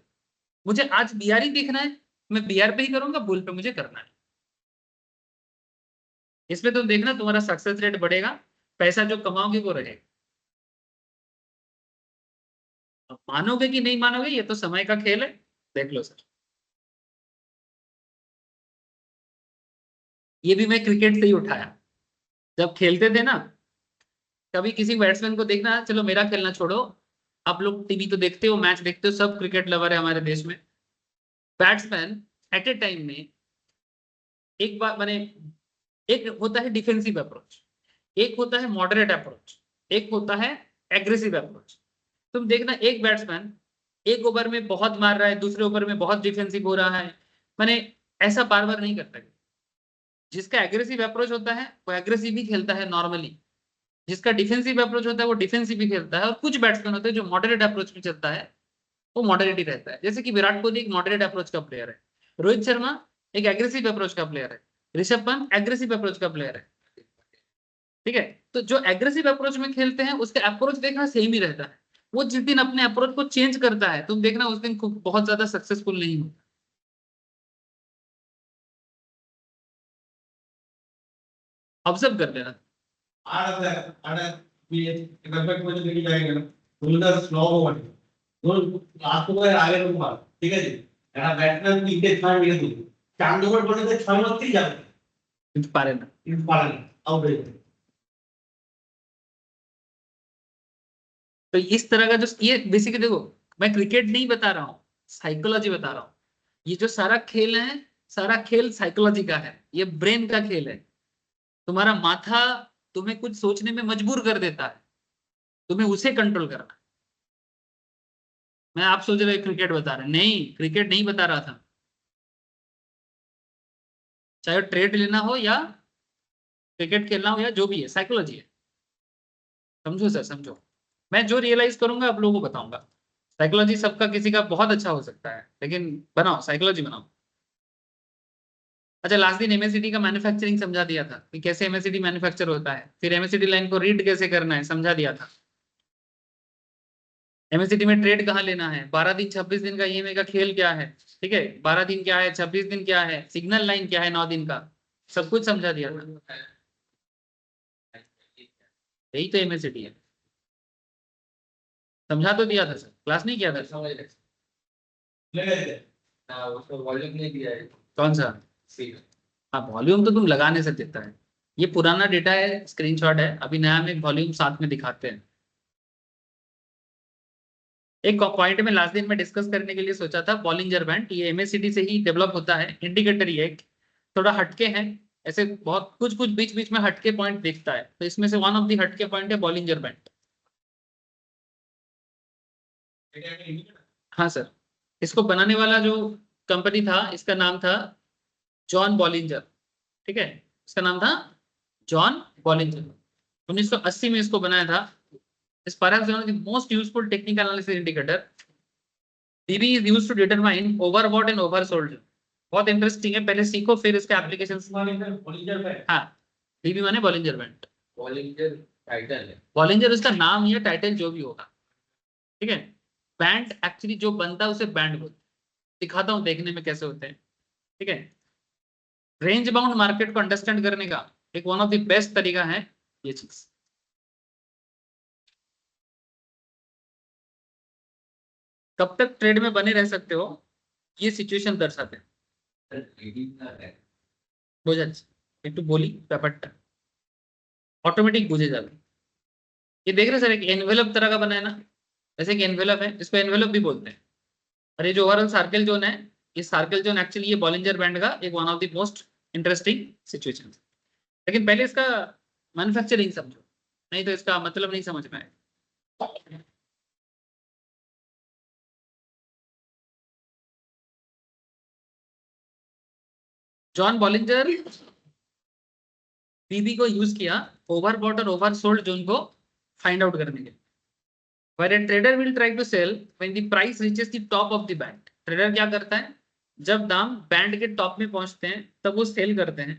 मुझे आज बियर ही देखना है, मैं बियर पे ही करूंगा, बुल पे मुझे करना है। इसमें तुम देखना तुम्हारा सक्सेस रेट बढ़ेगा, पैसा जो कमाओगे वो रहेगा। अब मानोगे कि नहीं मानोगे ये तो समय का खेल है, देख लो सर। ये भी मैं क्रिकेट से ही उठाया, जब खेलते थे ना, कभी किसी बैट्समैन को देखना, चलो मेरा खेलना छोड़ो, आप लोग टीवी तो देखते हो, मैच देखते हो, सब क्रिकेट लवर है हमारे देश में। बैट्समैन एट ए टाइम में एक बार मैंने, एक होता है डिफेंसिव अप्रोच, एक होता है मॉडरेट अप्रोच, एक होता है एग्रेसिव अप्रोच। तुम देखना एक बैट्समैन एक ओवर में बहुत मार रहा है, दूसरे ओवर में बहुत डिफेंसिव हो रहा है, मैंने ऐसा बार बार नहीं करता। जिसका एग्रेसिव अप्रोच होता है वो एग्रेसिव ही खेलता है नॉर्मली, जिसका डिफेंसिव अप्रोच होता है वो डिफेंसिव ही खेलता है, और कुछ बैट्समैन होते हैं जो मॉडरेट अप्रोच में चलता है, वो मॉडरेट ही रहता है। जैसे कि विराट कोहली एक मॉडरेट अप्रोच का प्लेयर है, रोहित शर्मा एक एग्रेसिव अप्रोच का प्लेयर है, ऋषभ पंत एग्रेसिव अप्रोच का प्लेयर है, ठीक है, तो जो एग्रेसिव अप्रोच में खेलते हैं उसका अप्रोच देखना सेम ही रहता है। वो जिस दिन अपने अप्रोच को चेंज करता है तुम देखना उस दिन बहुत ज्यादा सक्सेसफुल नहीं होता। ऑब्जर्व कर लेना। ঠিক আছে, একটা ব্যাটসম্যান 3টে 6 মেরে দিল, 4 নম্বর বলে 6 মারতেই যাবে, কিন্তু পারে না। কিন্তু পারে না, আউট হয়ে যাবে। तो इस तरह का जो ये बेसिकली देखो, मैं क्रिकेट नहीं बता रहा हूँ, साइकोलॉजी बता रहा हूँ। ये जो सारा खेल है, सारा खेल साइकोलॉजी का है, ये ब्रेन का खेल है। तुम्हारा माथा तुम्हें कुछ सोचने में मजबूर कर देता है, तुम्हें उसे कंट्रोल करना। मैं आप सोच रहे क्रिकेट बता रहे, नहीं क्रिकेट नहीं बता रहा था। चाहे ट्रेड लेना हो या क्रिकेट खेलना हो या जो भी है, साइकोलॉजी है। समझो सर, समझो। मैं जो रियलाइज करूंगा आप लोगों को बताऊंगा। साइकोलॉजी सबका किसी का बहुत अच्छा हो सकता है, लेकिन बनाओ साइकोलॉजी बनाओ। अच्छा, लास्ट दिन एमएससीडी का मैन्युफैक्चरिंग समझा दिया था कि कैसे एमएससीडी मैन्युफैक्चर होता है, फिर एमएससीडी लाइन को रीड कैसे करना है समझा दिया था। एमएससीडी में ट्रेड कहाँ लेना है, 12 दिन 26 दिन का ईएमए का खेल क्या है, ठीक है, 12 दिन क्या है, 26 दिन क्या है, सिग्नल लाइन क्या है 9 दिन का, सब कुछ समझा दिया था। यही तो एमएससीडी है। समझा तो दिया था सर, क्लास नहीं किया था। उसको वॉल्यूम नहीं दिया है। कौन सा? हाँ, वॉल्यूम तो तुम लगा नहीं सकते है, ये पुराना डेटा है, स्क्रीनशॉट है, अभी नया में वॉल्यूम साथ में दिखाते हैं। एक पॉइंट में लास्ट दिन में डिस्कस करने के लिए सोचा था, बॉलिंजर बैंड, ये एमएससीडी से ही डेवलप होता है, इंडिकेटर ये एक थोड़ा हटके है, ऐसे बहुत कुछ कुछ बीच बीच में हटके पॉइंट दिखता है, तो इसमें से वन ऑफ द हटके पॉइंट है बॉलिंजर बैंड। हाँ सर, इसको बनाने वाला जो कंपनी था इसका नाम था जॉन बॉलिंजर, ठीक है, इसका नाम था जॉन बॉलिंजर। 1980 में इसको बनाया था। इस perhaps one of the most useful technical analysis indicator. DB is used to determine overbought and oversold. बहुत इंटरेस्टिंग है, पहले सीखो फिर इसके एप्लीकेशन। हाँ, डीबी माने बॉलिंजर बैंड। बॉलिंजर टाइटल है, बॉलिंजर उसका नाम या टाइटल जो भी होगा, ठीक है। बैंड एक्चुअली जो बनता है उसे बैंड बोलते हैं। दिखाता हूँ देखने में कैसे होते हैं, ठीक है। रेंज बाउंड मार्केट को अंडरस्टैंड करने का एक वन ऑफ द बेस्ट तरीका है ये चीज। कब तक ट्रेड में बने रह सकते हो ये सिचुएशन दर्शाते हैं। বোঝাচ্ছি একটু বলি ব্যাপারটা, ऑटोमेटिक बुझे जाবে। ये देख रहे सर, एक एनवेलप तरह का बना है ना, जैसे कि एनवेलप है, इसको एनवेलप भी बोलते हैं। और ये जो ओवरऑल सर्कल जोन है, ये सर्कल जोन एक्चुअली ये बॉलिंजर बैंड का एक one of the most interesting situation. लेकिन पहले इसका मैन्युफैक्चरिंग समझो, नहीं तो इसका मतलब नहीं समझ में आएगा। जॉन बॉलिंजर बीबी को यूज किया ओवरबॉट और ओवरसोल्ड जोन को फाइंड आउट करने के लिए। Where a trader will try to sell when the price reaches the top of the band. Trader क्या करता है, जब दाम बैंड के टॉप में पहुंचते हैं तब वो सेल करते हैं।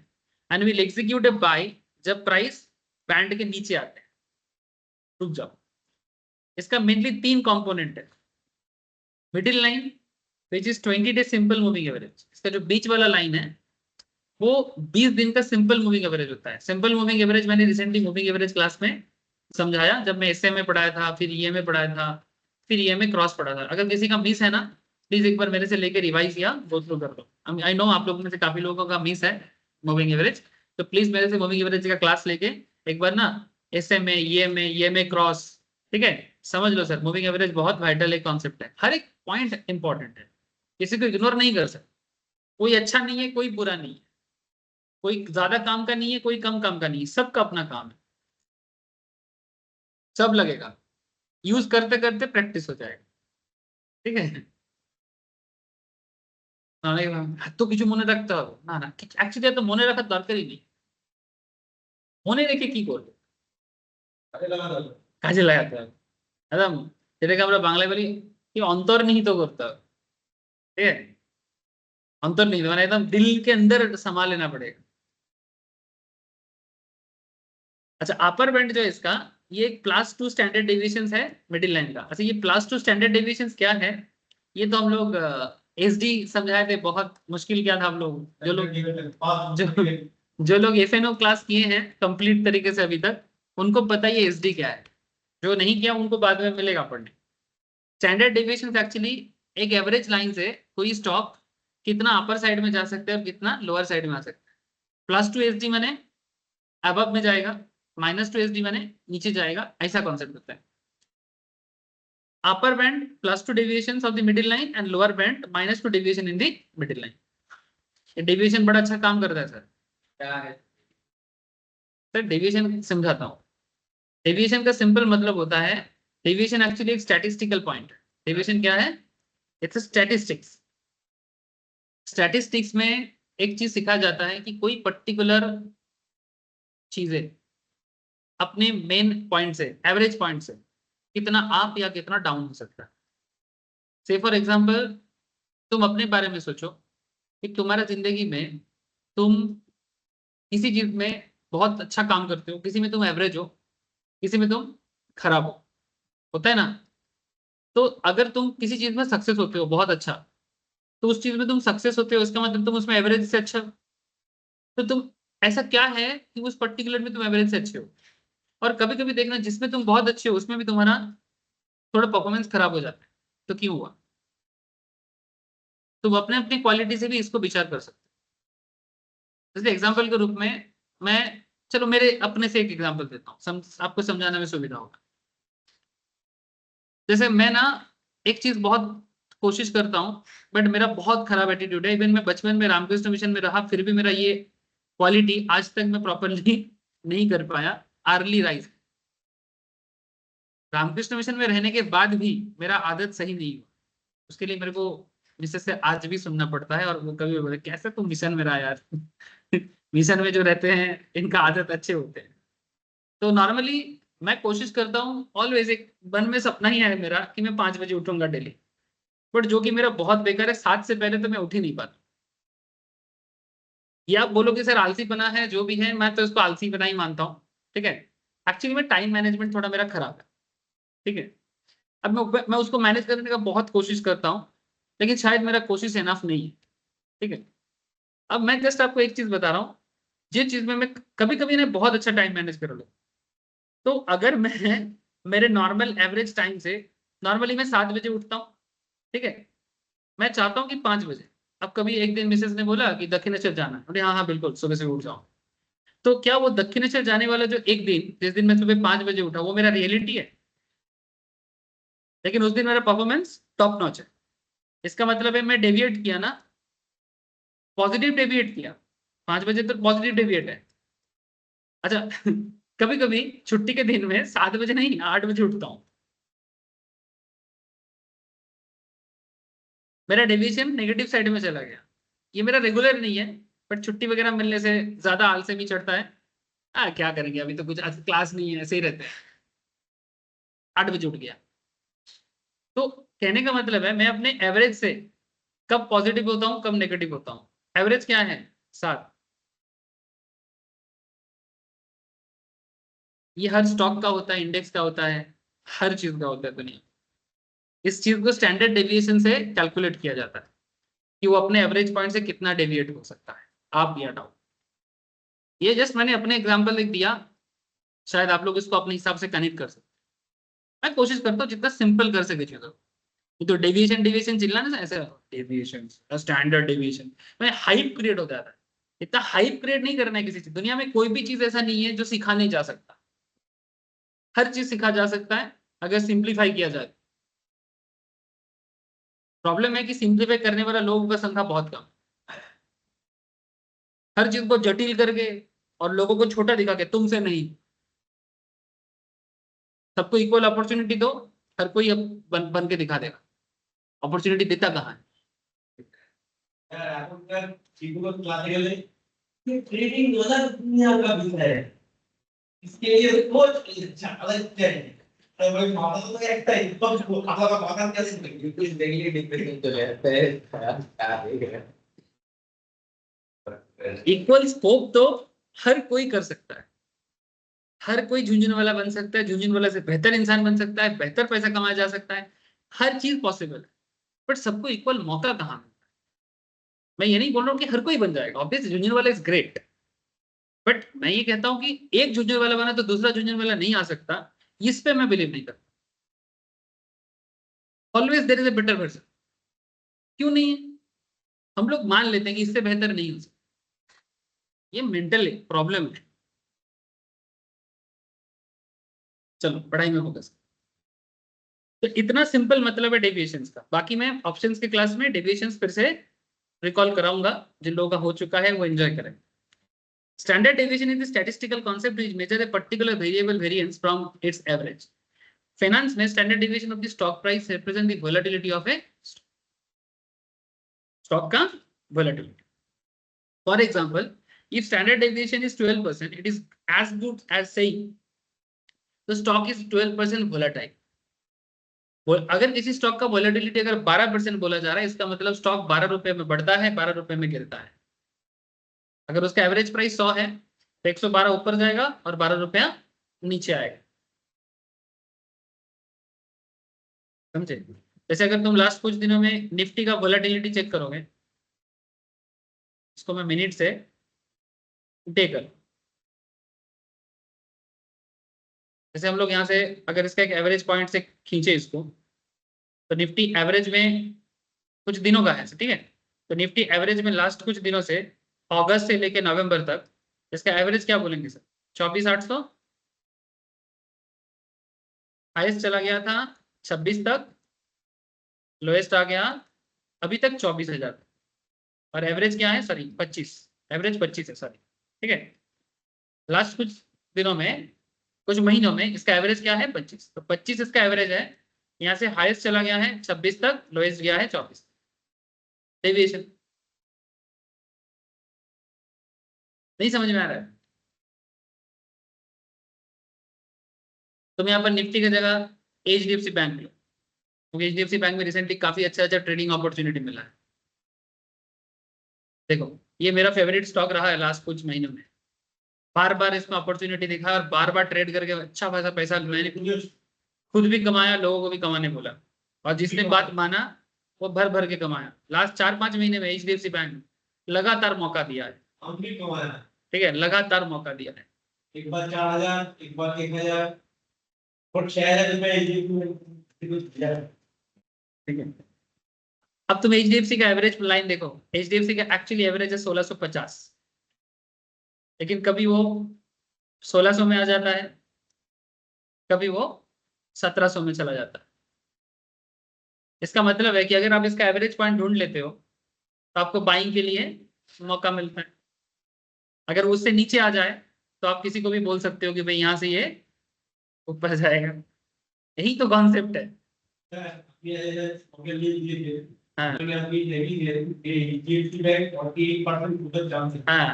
And will execute a buy जब प्राइस बैंड के नीचे आते हैं। रुक जाओ, इसका मेनली 3 कंपोनेंट है। Middle line which is 20 day simple moving average, इसका जो बीच वाला लाइन है वो 20 दिन का सिंपल मूविंग एवरेज होता है। सिंपल मूविंग एवरेज मैंने रिसेंटली मूविंग एवरेज क्लास में समझाया, जब मैं एसए में पढ़ाया था, फिर ईएमए पढ़ाया था, फिर ईएमए क्रॉस पढ़ा था। अगर किसी का मिस है ना, प्लीज एक बार मेरे से लेकर रिवाइज या गो थ्रू कर लो। आई नो आप लोगों में से काफी लोगों का मिस है मूविंग एवरेज, तो प्लीज मेरे से मूविंग एवरेज का क्लास लेके एक बार ना एसएमए ईएमए क्रॉस, ठीक है, समझ लो सर। मूविंग एवरेज बहुत वाइटल एक कॉन्सेप्ट है, हर एक पॉइंट इंपॉर्टेंट है, किसी को इग्नोर नहीं कर सकते। कोई अच्छा नहीं है, कोई बुरा नहीं है, कोई ज्यादा काम का नहीं है, कोई कम काम का नहीं है, सबका अपना काम है, सब लगेगा, यूज करते करते प्रैक्टिस हो जाएगा, ठीक है। তো কিছু মনে রাখতে হবে না, না অ্যাকচুয়ালি এত মনে রাখার দরকারই নেই। মনে রেখে কি করবে, কাজে লাগাতে হবে একদম, যেটাকে আমরা বাংলায় বলি কি অন্তর্নিহিত করতে হবে, ठीक है। अंतर्निहित माने एकदम दिल के अंदर समा लेना पड़ेगा। अच्छा अपर बैंड जो है इसका, ये +2 स्टैंडर्ड डेविएशंस है मिडिल लाइन का। अच्छा ये +2 स्टैंडर्ड डेविएशंस क्या है, ये तो हम लोग एसडी समझाए थे, बहुत मुश्किल किया था हम लोग, जो लोग एफएनओ क्लास किए हैं कंप्लीट तरीके से अभी तक, उनको पता ही एसडी क्या है, जो नहीं किया उनको बाद में मिलेगा पढ़ने। स्टैंडर्ड डेविएशन एक्चुअली एक एवरेज लाइन से कोई स्टॉक कितना अपर साइड में जा सकता है और कितना लोअर साइड में आ सकता है। +2 एसडी मैंने अबव में जाएगा, -2 एसडी मैंने नीचे जाएगा, ऐसा कॉन्सेप्ट होता है। Upper band +2 deviations of the middle line and lower band -2 deviation in the middle line. ये डेविएशन बड़ा अच्छा काम करता है सर। क्या है सर डेविएशन समझाता हूँ। डेविएशन का सिंपल मतलब होता है, डेविएशन एक्चुअली एक स्टैटिस्टिकल पॉइंट। डेविएशन क्या है, इट्स स्टैटिस्टिक्स। स्टैटिस्टिक्स में एक चीज सिखाया जाता है कि कोई पर्टिकुलर चीजें अपने मेन पॉइंट से, एवरेज पॉइंट से कितना अप या कितना डाउन हो सकता है। से फॉर एग्जांपल तुम अपने बारे में सोचो कि तुम्हारा जिंदगी में तुम किसी चीज में बहुत अच्छा काम करते हो, किसी में तुम एवरेज हो, किसी में तुम खराब हो, होता है ना। तो अगर तुम किसी चीज में सक्सेस होते हो बहुत अच्छा, तो उस चीज में तुम सक्सेस होते हो इसका मतलब तुम उसमें एवरेज से अच्छा हो। तो तुम ऐसा क्या है कि उस पर्टिकुलर में तुम एवरेज से अच्छे हो। और कभी कभी देखना जिसमें तुम बहुत अच्छे हो उसमें भी तुम्हारा थोड़ा परफॉर्मेंस खराब हो जाता है, तो क्यों हुआ। तुम अपने अपनी क्वालिटी से भी इसको विचार कर सकते हो। जैसे एग्जाम्पल के रूप में मैं, चलो मेरे अपने से एक एग्जाम्पल देता हूँ, आपको समझाने में सुविधा होगा। जैसे मैं ना एक चीज बहुत कोशिश करता हूँ, बट मेरा बहुत खराब एटीट्यूड है। इवन मैं बचपन में रामकृष्ण मिशन में रहा, फिर भी मेरा ये क्वालिटी आज तक मैं प्रॉपरली नहीं कर पाया, अर्ली राइज। रामकृष्ण मिशन में रहने के बाद भी मेरा आदत सही नहीं हुआ। उसके लिए मेरे को मिसेस से आज भी सुनना पड़ता है, और वो कभी बोले कैसे तुम मिशन में रहा यार मिशन में जो रहते हैं इनका आदत अच्छे होते हैं। तो नॉर्मली मैं कोशिश करता हूँ, ऑलवेज एक मन में सपना ही है मेरा कि मैं 5 बजे उठूंगा डेली। बट जो कि मेरा बहुत बेकार है, 7 से पहले तो मैं उठ ही नहीं पाता। ये आप बोलो कि सर आलसी बना है, जो भी है मैं तो इसको आलसी बना ही मानता हूँ, ठीक है। एक्चुअली में टाइम मैनेजमेंट थोड़ा मेरा खराब है, ठीक है। अब मैं उसको मैनेज करने का बहुत कोशिश करता हूँ, लेकिन शायद मेरा कोशिश इनफ नहीं है, ठीक है। अब मैं जस्ट आपको एक चीज बता रहा हूँ, जिस चीज में मैं कभी कभी ना बहुत अच्छा टाइम मैनेज कर लूँ, तो अगर मैं मेरे नॉर्मल एवरेज टाइम से, नॉर्मली मैं 7 बजे उठता हूँ, ठीक है। मैं चाहता हूँ कि 5 बजे। अब कभी एक दिन मिसेस ने बोला कि दक्षिणेश्वर जाना है, बोले हाँ हाँ बिल्कुल सुबह से उठ जाओ। तो क्या वो दक्षिणेश्वर जाने वाला जो एक दिन, जिस दिन मैं सुबह 5 बजे उठा, वो मेरा रियलिटी है। लेकिन उस दिन मेरा परफॉर्मेंस टॉप नॉच है। इसका मतलब है मैं डेविएट किया ना, पॉजिटिव डेविएट किया। 5 बजे तो पॉजिटिव डेविएट है। अच्छा कभी कभी छुट्टी के दिन में 7 बजे नहीं 8 बजे उठता हूँ, मेरा डेविएशन नेगेटिव साइड में चला गया। ये मेरा रेगुलर नहीं है, बट छुट्टी वगैरह मिलने से ज्यादा आलसे भी चढ़ता है। क्या करेंगे, अभी तो कुछ क्लास नहीं है, ऐसे ही रहते हैं। 8 बजे उठ गया। तो कहने का मतलब है मैं अपने एवरेज से कब पॉजिटिव होता हूँ कब नेगेटिव होता हूँ। एवरेज क्या है, 7। ये हर स्टॉक का होता है, इंडेक्स का होता है, हर चीज का होता है दुनिया। इस चीज को स्टैंडर्ड डेविएशन से कैलकुलेट किया जाता है कि वो अपने एवरेज पॉइंट से कितना डेविएट हो सकता है, आप या डाउन। ये जस्ट मैंने अपने एग्जांपल एक दिया, शायद आप लोग इसको अपने हिसाब से कनेक्ट कर सकते हैं। मैं कोशिश करता हूँ जितना सिंपल कर सके चीजों को। ये तो डेविएशन डेविएशन चिल्ला ना ऐसे, डेविएशन स्टैंडर्ड डेविएशन में हाइप क्रिएट हो जाता है। इतना हाइप क्रिएट नहीं करना है किसी चीज। दुनिया में कोई भी चीज ऐसा नहीं है जो सिखा नहीं जा सकता। हर चीज सिखा जा सकता है अगर सिंप्लीफाई किया जाए। प्रॉब्लम है कि सिंप्लीफाई करने वाला लोगों का संख्या बहुत कम। हर चीज को जटिल करके और लोगों को छोटा दिखा के, तुमसे नहीं। सबको इक्वल अपॉर्चुनिटी दो, हर कोई अब बन के दिखा देगा। अपॉर्चुनिटी देता कहाँ है। यार एखनকার যেগুলো ক্লাসে গেলে ট্রেনিং বলার দুনিয়া का বিষय है। इसके लिए कोच चालाते हैं। तो भाई माता तो एकটাই तो খাতা মাথার কাছে कुछ डेली डिफरेंस चले जाते हैं क्या देख इक्वल स्कोप तो हर कोई कर सकता है। हर कोई झुंझुन वाला बन सकता है, झुंझुन वाला से बेहतर इंसान बन सकता है, बेहतर पैसा कमाया जा सकता है, हर चीज पॉसिबल है, बट सबको इक्वल मौका कहाँ मिलता है? मैं ये नहीं बोल रहा हूँ कि हर कोई बन जाएगा, ऑब्वियसली झुंझुन वाला इज ग्रेट, बट मैं ये कहता हूँ कि एक झुंझुन वाला बना तो दूसरा झुंझुन वाला नहीं आ सकता, इस पे मैं बिलीव नहीं करता। Always there is a better version, क्यों नहीं है? हम लोग मान लेते हैं कि इससे बेहतर नहीं हो सकता, ये मेंटल प्रॉब्लम है। चलो पढ़ाई में फोकस। तो इतना सिंपल मतलब है डेविएशंस का, बाकी मैं ऑप्शंस के क्लास में डेविएशंस फिर से रिकॉल कराऊंगा, जिन लोगों का हो चुका है वो एंजॉय करें। Standard deviation is the statistical concept which measure a particular variable variance from its average. Finance में standard deviation of the stock price represent the volatility of a stock का volatility. For example, if standard deviation is 12%, it is as good as saying the stock is 12% volatile. अगर किसी stock का volatility अगर 12% बोला जा रहा है, इसका मतलब स्टॉक 12 रुपए में बढ़ता है, 12 रुपए में गिरता है। अगर उसका एवरेज प्राइस 100 है तो 112 ऊपर जाएगा और 12 रुपया नीचे आएगा। समझे? जैसे अगर तुम लास्ट कुछ दिनों में निफ्टी का वोलेटिलिटी चेक करोगे, इसको मैं मिनट से देकर, जैसे हम लोग यहाँ से अगर इसका एक एवरेज पॉइंट से खींचे इसको, तो निफ्टी एवरेज में कुछ दिनों का है, ठीक है? तो निफ्टी एवरेज में लास्ट कुछ दिनों से अगस्त से लेके नवंबर तक इसका एवरेज क्या बोलेंगे सर? 24,800 हाईएस्ट चला गया था 26 तक, लोएस्ट आ गया अभी तक 24,000, और एवरेज क्या है? सॉरी 25, एवरेज 25 है, सॉरी, ठीक है? लास्ट कुछ दिनों में, कुछ महीनों में इसका एवरेज क्या है? 25। तो 25 इसका एवरेज है, यहाँ से हाईएस्ट चला गया है 26 तक, लोएस्ट गया है 24। डेविएशन नहीं समझ में आ रहा है? तुम यहाँ पर निफ्टी की जगह HDFC बैंक लो, क्योंकि HDFC बैंक में रिसेंटली काफी अच्छा ट्रेडिंग अपॉर्चुनिटी मिला है। देखो ये मेरा फेवरेट स्टॉक रहा है लास्ट कुछ महीनों में, बार बार इसमें अपॉर्चुनिटी दिखा और बार बार ट्रेड करके अच्छा खासा पैसा मैंने खुद भी कमाया, लोगों को भी कमाने बोला, और जिसने बात माना वो भर भर के कमाया। लास्ट 4-5 महीने में HDFC बैंक लगातार मौका दिया है, हम भी कमाया, ठीक है, लगातार मौका दिया है। एक बार 4,000, एक बार 1,000 और 6,000 रुपए, ठीक है। अब तुम HDFC का एवरेज लाइन देखो, HDFC का एक्चुअली एवरेज है 1650, लेकिन कभी वो 1600 में आ जाता है, कभी वो 1700 में चला जाता है। इसका मतलब है कि अगर आप इसका एवरेज पॉइंट ढूंढ लेते हो तो आपको बाइंग के लिए मौका मिलता है। अगर उससे नीचे आ जाए तो आप किसी को भी बोल सकते हो कि भाई यहाँ से ये ऊपर जाएगा। यही तो कॉन्सेप्ट है। हाँ हाँ,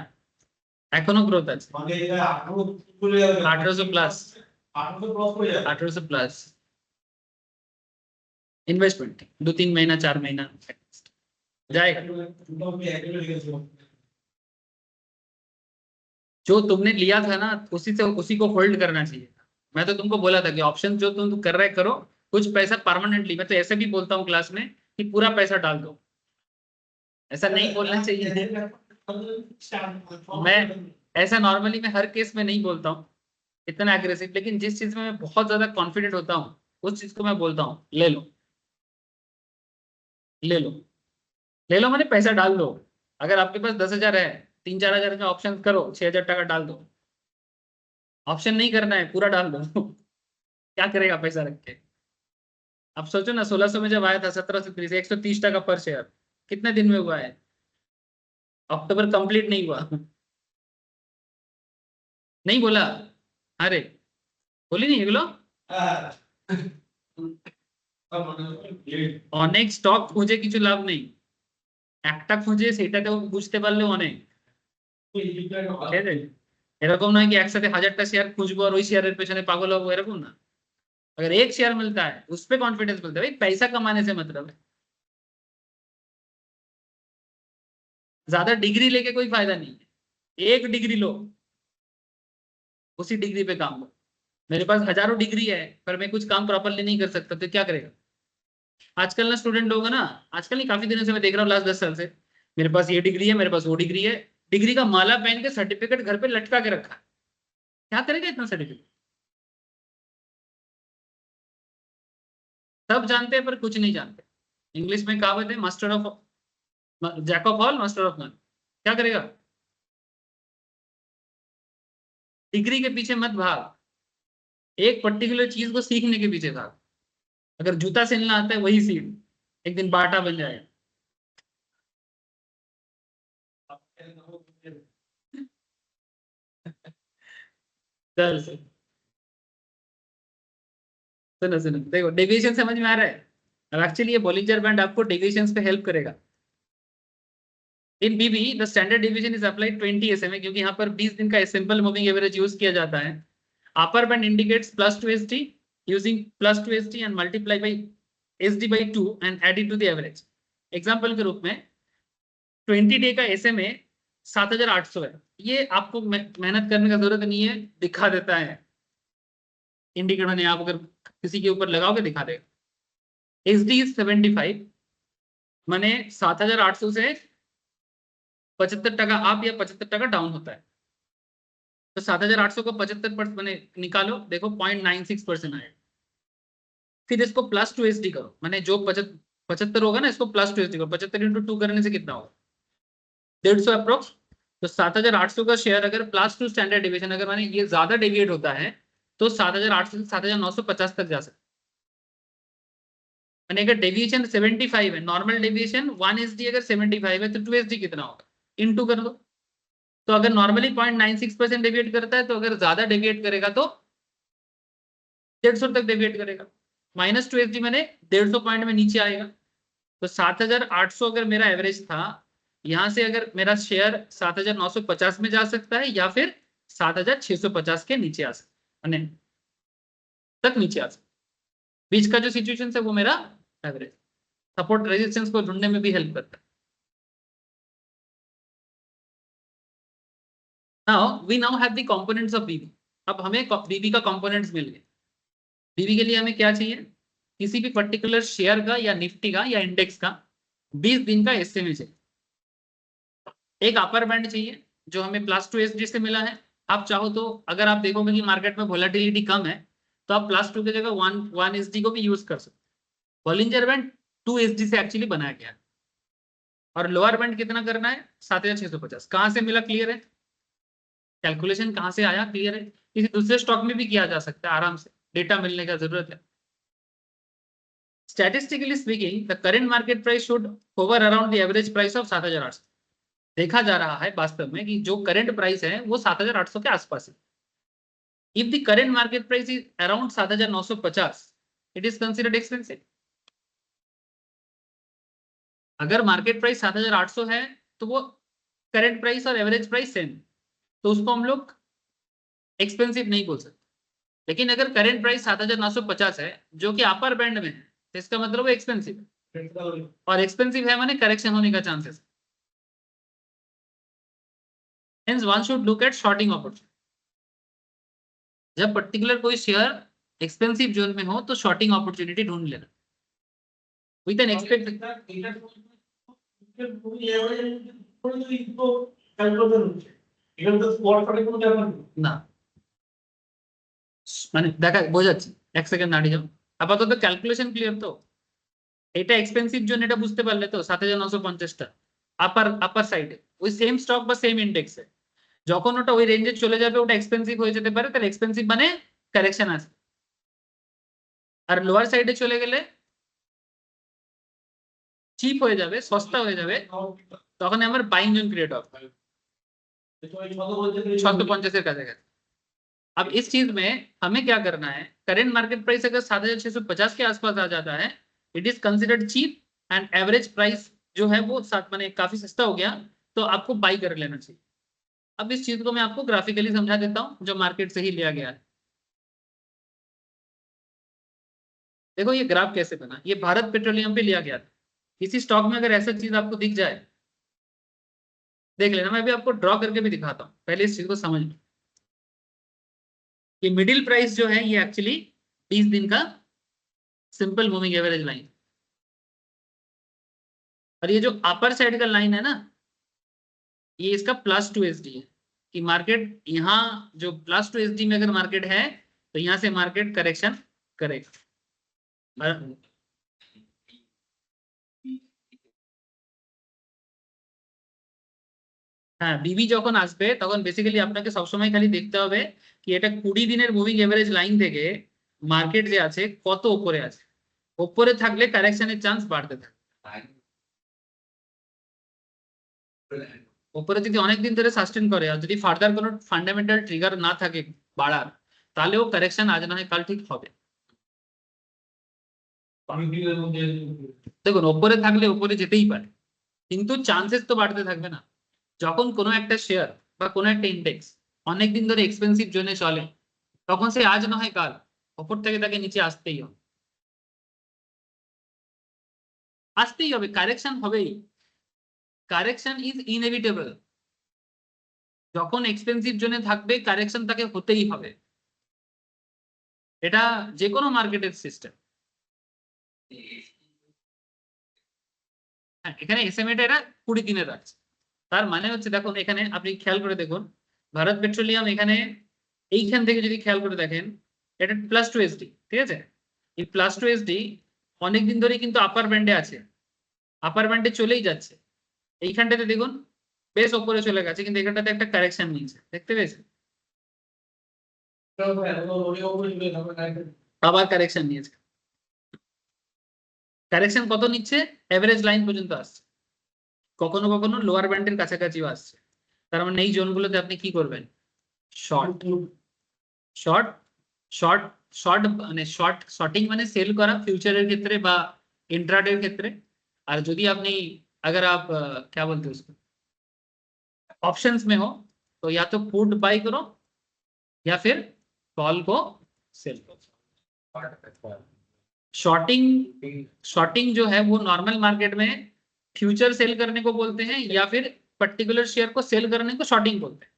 এখনো গ্রোথ আছে, 1800 প্লাস, 1800 প্লাস इन्वेस्टमेंट 2-3 महीना 4 महीना जाएगा। जो तुमने लिया था ना उसी को होल्ड करना चाहिए। मैं तो तुमको बोला था कि ऑप्शन जो तुम कर रहे करो, कुछ पैसा परमानेंटली, मैं तो ऐसे भी बोलता हूँ क्लास में कि पूरा पैसा डाल दो, ऐसा नहीं बोलना चाहिए। मैं ऐसा नॉर्मली मैं हर केस में नहीं बोलता हूँ इतना एग्रेसिव, लेकिन जिस चीज में मैं बहुत ज्यादा कॉन्फिडेंट होता हूँ उस चीज को मैं बोलता हूँ ले लो, ले लो, ले लो, मैंने पैसा डाल दो। अगर आपके पास 10,000 है, 3-4 हजार का ऑप्शन करो, 6,000 टका डाल दो। ऑप्शन नहीं करना है, पूरा डाल दो। क्या करेगा पैसा रख के? अब सोचो ना, 1600 में जब आया था 1730, 130 टका पर शेयर, कितने दिन में हुआ है? अक्टूबर कंप्लीट नहीं हुआ। नहीं बोला? अरे बोली नहीं এগুলো? অনেক স্টক খুঁজে কিছু লাভ নেই, একটা খুঁজে সেটাতেও বুঝতে পারলে অনেক। ঠিক আছে? এরকম নয় कि একসাথে 1000টা শেয়ার খুঁজবো और ওই শেয়ারের পেছনে পাগল হবো, এরকম না। अगर एक शेयर मिलता है उस पे कॉन्फिडेंस मिलता है, भाई पैसा कमाने से मतलब है, ज्यादा डिग्री लेके कोई फायदा नहीं है। एक डिग्री लो, उसी डिग्री पे काम करो। मेरे पास हजारों डिग्री है पर मैं कुछ काम प्रॉपरली नहीं कर सकता तो क्या करेगा? आजकल ना स्टूडेंट लोग है ना, आजकल नहीं काफी दिनों से मैं देख रहा हूँ, लास्ट 10 साल से, मेरे पास ये डिग्री है, मेरे पास वो डिग्री है, डिग्री का माला पहन के सर्टिफिकेट घर पे लटका के रखा है। क्या करेगा इतना सर्टिफिकेट? सब जानते हैं पर कुछ नहीं जानते। इंग्लिश में कहावत है, master of jack of all master of none. क्या करेगा? डिग्री के पीछे मत भाग, एक पर्टिकुलर चीज को सीखने के पीछे भाग। अगर जूता सिलना आता है वही सीख, एक दिन बाटा बन जाएगा। चल से सुनो सुनो, देखो डेविएशन समझ में आ रहा है? अब एक्चुअली ये बॉलिंजर बैंड आपको डेविएशंस पे हेल्प करेगा। In BB the standard deviation is applied 20 SMA, क्योंकि यहाँ पर 20 दिन का सिंपल मूविंग एवरेज यूज किया जाता है। Upper band indicates +2 SD, using +2 SD and multiply by SD by 2 and add it to the average. Example के रूप में 20 डे का SMA 7800 है, ये आपको मेहनत करने का जरूरत नहीं है, दिखा देता है इंडिकेटर मैंने, आप अगर किसी के ऊपर लगाओगे दिखा देगा। SD इज 75, माने 7800 से 75% अप या 75% डाउन होता है। तो 7800 को 75% मैंने निकालो, देखो 0.96% आएगा। फिर इसको +2 SD करो, मैंने जो 75 होगा ना, इसको +2 SD करो, 75 × 2 करने से कितना होगा? 150 अप्रोक्स। तो 7800 का शेयर अगर +2 स्टैंडर्ड डेविएशन, अगर मैंने ये ज्यादा डेविएट होता है तो 7800 से 7950 तक जा सकता है। मैंने अगर डेविएशन 75 है, नॉर्मल डेविएशन 1 SD अगर 75 है तो 2 SD कितना होगा? इनटू कर दो। तो अगर नॉर्मली 0.96% डेविएट करता है, तो अगर ज्यादा डेविएट करेगा तो 150 तक डेविएट करेगा। -2 SD मैंने 150 पॉइंट में नीचे आएगा। तो 7800 अगर मेरा एवरेज था, यहां से अगर मेरा शेयर 7950 में जा सकता है या फिर 7650 के नीचे आ सकता है, तक नीचे आ सकता है। बीच का जो सिचुएशन है वो मेरा एवरेज। सपोर्ट रेजिस्टेंस को ढूंढने में भी हेल्प करता है। Now we now have the components of BB. अब हमें बीबी का कंपोनेंट्स मिल गए। बीबी के लिए हमें क्या चाहिए? किसी भी पर्टिकुलर शेयर का या निफ्टी का या इंडेक्स का 20 दिन का एस्टिमेट चाहिए। एक अपर बैंड चाहिए जो हमें +2 SD से मिला है। आप चाहो तो, अगर आप देखोगे कि मार्केट में वोलेटिलिटी कम है, तो आप +2 की जगह 1 SD को भी यूज कर सकते हो। बॉलिंजर बैंड 2 SD से एक्चुअली बनाया गया है। और लोअर बैंड कितना करना है? 7650। कहां से मिला? क्लियर है? कैलकुलेशन कहां से आया? क्लियर है? किसी दूसरे स्टॉक में भी किया जा सकता है आराम से, डेटा मिलने का जरूरत है। Statistically speaking the current market price should hover around the average price of 7800। देखा जा रहा है वास्तव में कि जो करंट प्राइस है वो 7800 के आसपास है। If the current market price is around 7950, it is considered expensive. अगर मार्केट प्राइस 7800 है तो वो करंट प्राइस और एवरेज प्राइस सेम, तो उसको हम लोग एक्सपेंसिव नहीं बोल सकते। लेकिन अगर करंट प्राइस 7950 है जो कि अपर बैंड में है, तो इसका मतलब वो एक्सपेंसिव है। और एक्सपेंसिव है माने करेक्शन होने का chances. Hence one should look at shorting opportunity। जब पर्टिकुलर कोई शेयर एक्सपेंसिव जोन में हो तो शॉर्टिंग अपॉर्चुनिटी ढूंढ लेना। We can expect না, মানে দেখা বোঝাচ্ছি, এক সেকেন্ড দাঁড়িয়ে যাও। আপাতত ক্যালকুলেশন ক্লিয়ার তো? এটা এক্সপেন্সিভ জোন, এটা বুঝতে পারলে তো? 7950টা আপার সাইডে ওই সেম স্টক বা সেম ইন্ডেক্সে, যখন ওটা ওই রেঞ্জে চলে যাবে ওটা এক্সপেন্সিভ হয়ে যেতে পারে, তাহলে এক্সপেন্সিভ মানে কারেকশন আছে। আর লোয়ার সাইডে চলে গেলে চিপ হয়ে যাবে, সস্তা হয়ে যাবে, তখন আমার বাইং জোন ক্রিয়েট হবে 650 এর কাছাকাছি। अब इस चीज में हमें क्या करना है? करेंट मार्केट प्राइस अगर 7650 के आसपास आ जाता है, it is considered cheap, and average price जो है वो माने काफी सस्ता हो गया, तो आपको बाई कर लेना चाहिए। अब इस चीज को मैं आपको ग्राफिकली समझा देता हूं जो मार्केट से ही लिया गया है। देखो ये ग्राफ कैसे बना, ये भारत पेट्रोलियम पे लिया गया था। किसी स्टॉक में अगर ऐसा चीज आपको दिख जाए, देख लेना, मैं भी आपको ड्रॉ करके भी दिखाता हूँ, पहले इस चीज को समझ लो। ये मिडिल प्राइस जो है ये एक्चुअली 20 दिन का सिंपल मूविंग एवरेज लाइन, और ये जो अपर साइड का लाइन है ना, ये इसका +2 SD है कि मार्केट यहाँ जो +2 SD में अगर मार्केट है तो यहाँ से मार्केट करेक्शन करेगा। হ্যাঁ, বিবি যখন আসবে তখন বেসিক্যালি আপনাকে সবসময় খালি দেখতে হবে কি এটা 20 দিনের মুভিং এভারেজ লাইন থেকে মার্কেট যে আছে কত উপরে আছে। উপরে থাকলে কারেকশনের চান্স বাড়তে থাকে। উপরে যদি অনেকদিন ধরে সাস্টেন করে আর যদি ফার্দার কোনো ফান্ডামেন্টাল ট্রিগার না থাকে বাড়ার, তাহলেও কারেকশন আজ না হয় কাল ঠিক হবে। দেখুন উপরে থাকলে উপরে যেতেই পারে, কিন্তু চান্সেস তো বাড়তে থাকবে না। যখন কোনো একটা শেয়ার বা কোনো একটা ইন্ডেক্স অনেকদিন ধরে এক্সপেন্সিভ জোনে চলে, তখন সে আজ না হয় কাল ওপর থেকে তাকে নিচে আসতেই হবে, আসতেই হবে, কারেকশন হবেই। Correction is inevitable. যখন এক্সপেন্সিভ জোনে থাকবে কারেকশন তাকে হতেই হবে, এটা যে কোনো মার্কেটের সিস্টেম। হ্যাঁ, এখানে এসএমএটা এরা 20 দিনের রাখছে, তার মানে হচ্ছে দেখুন এখানে আপনি খেয়াল করে দেখুন ভারত পেট্রোলিয়াম এখানে এইখান থেকে যদি খেয়াল করে দেখেন এটা +2 SD, ঠিক আছে। এই +2 SD অনেকদিন ধরে কিন্তু আপার ব্যান্ডে আছে, আপার ব্যান্ডে চলেই যাচ্ছে। এইখানটাতে দেখুন বেশ ওপরে চলে গেছে, কিন্তু এখানটাতে একটা কারেকশন নিয়েছে, দেখতে পেয়েছেন, আবার কারেকশন নিয়েছে। কারেকশন কত নিচ্ছে? এভারেজ লাইন পর্যন্ত আসছে, কখনো কখনো লোয়ার ব্যান্ডের কাছাকাছিও আসছে। তার মানে এই জোনগুলোতে আপনি কি করবেন? শর্ট শর্ট শর্ট শর্ট মানে শর্টিং মানে সেল করা ফিউচারের ক্ষেত্রে বা इंट्राडे ক্ষেত্রে। আর যদি আপনি अगर आप क्या बोलते हैं उसको ऑप्शंस में हो तो या तो पुट बाय करो या फिर कॉल को सेल करो। शॉर्टिंग जो है वो नॉर्मल मार्केट में फ्यूचर सेल करने को बोलते हैं या फिर पर्टिकुलर शेयर को सेल करने को शॉर्टिंग बोलते हैं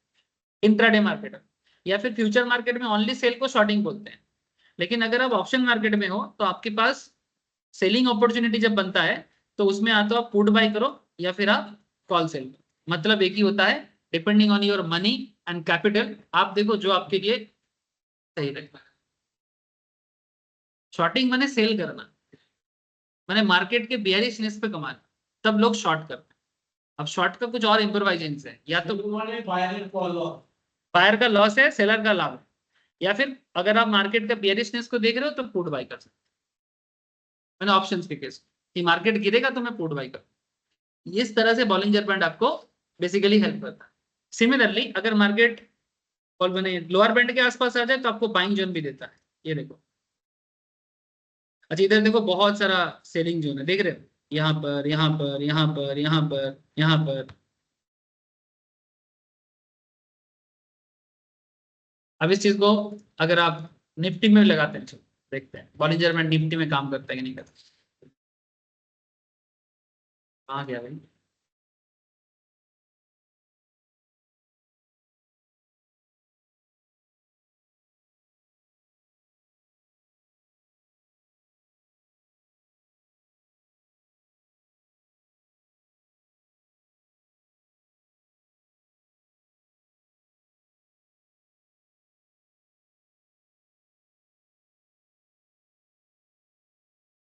इंट्राडे मार्केट में, या फिर फ्यूचर मार्केट में ओनली सेल को शॉर्टिंग बोलते हैं। लेकिन अगर आप ऑप्शन मार्केट में हो तो आपके पास सेलिंग अपॉर्चुनिटी जब बनता है तो उसमें या तो आप पुट बाय करो या फिर आप कॉल सेल करो, मतलब एक ही होता है, depending on your money and capital. आप देखो जो आपके लिए सही रहेगा। शॉर्टिंग माने सेल करना, माने मार्केट के बेयरिशनेस पे कमाना, तब लोग शॉर्ट करते हैं। अब शॉर्ट का कुछ और इम्प्रोवाइजेशंस है, या तो बायर का लॉस है, सेलर का लाभ है, या फिर अगर आप मार्केट का बेयरिशनेस को देख रहे हो तो पुट बाय कर सकते हैं। मैंने ऑप्शंस के केस कि मार्केट गिरेगा तो मैं पुट बाय करूं, इस तरह से बॉलिंजर बैंड आपको बेसिकली हेल्प करता है। सिमिलरली अगर मार्केट और मैंने लोअर बैंड के आसपास आ जाए तो आपको बाइंग जोन भी देता है, ये देखो। अच्छा इधर देखो बहुत सारा सेलिंग जोन है, देख रहे हो, यहाँ पर यहाँ पर यहाँ पर यहाँ पर यहाँ पर। अब इस चीज को अगर आप निफ्टी में लगाते हैं, देखते हैं बॉलिंजर बैंड निफ्टी में काम करता है कि नहीं करता। कहाँ गया भाई?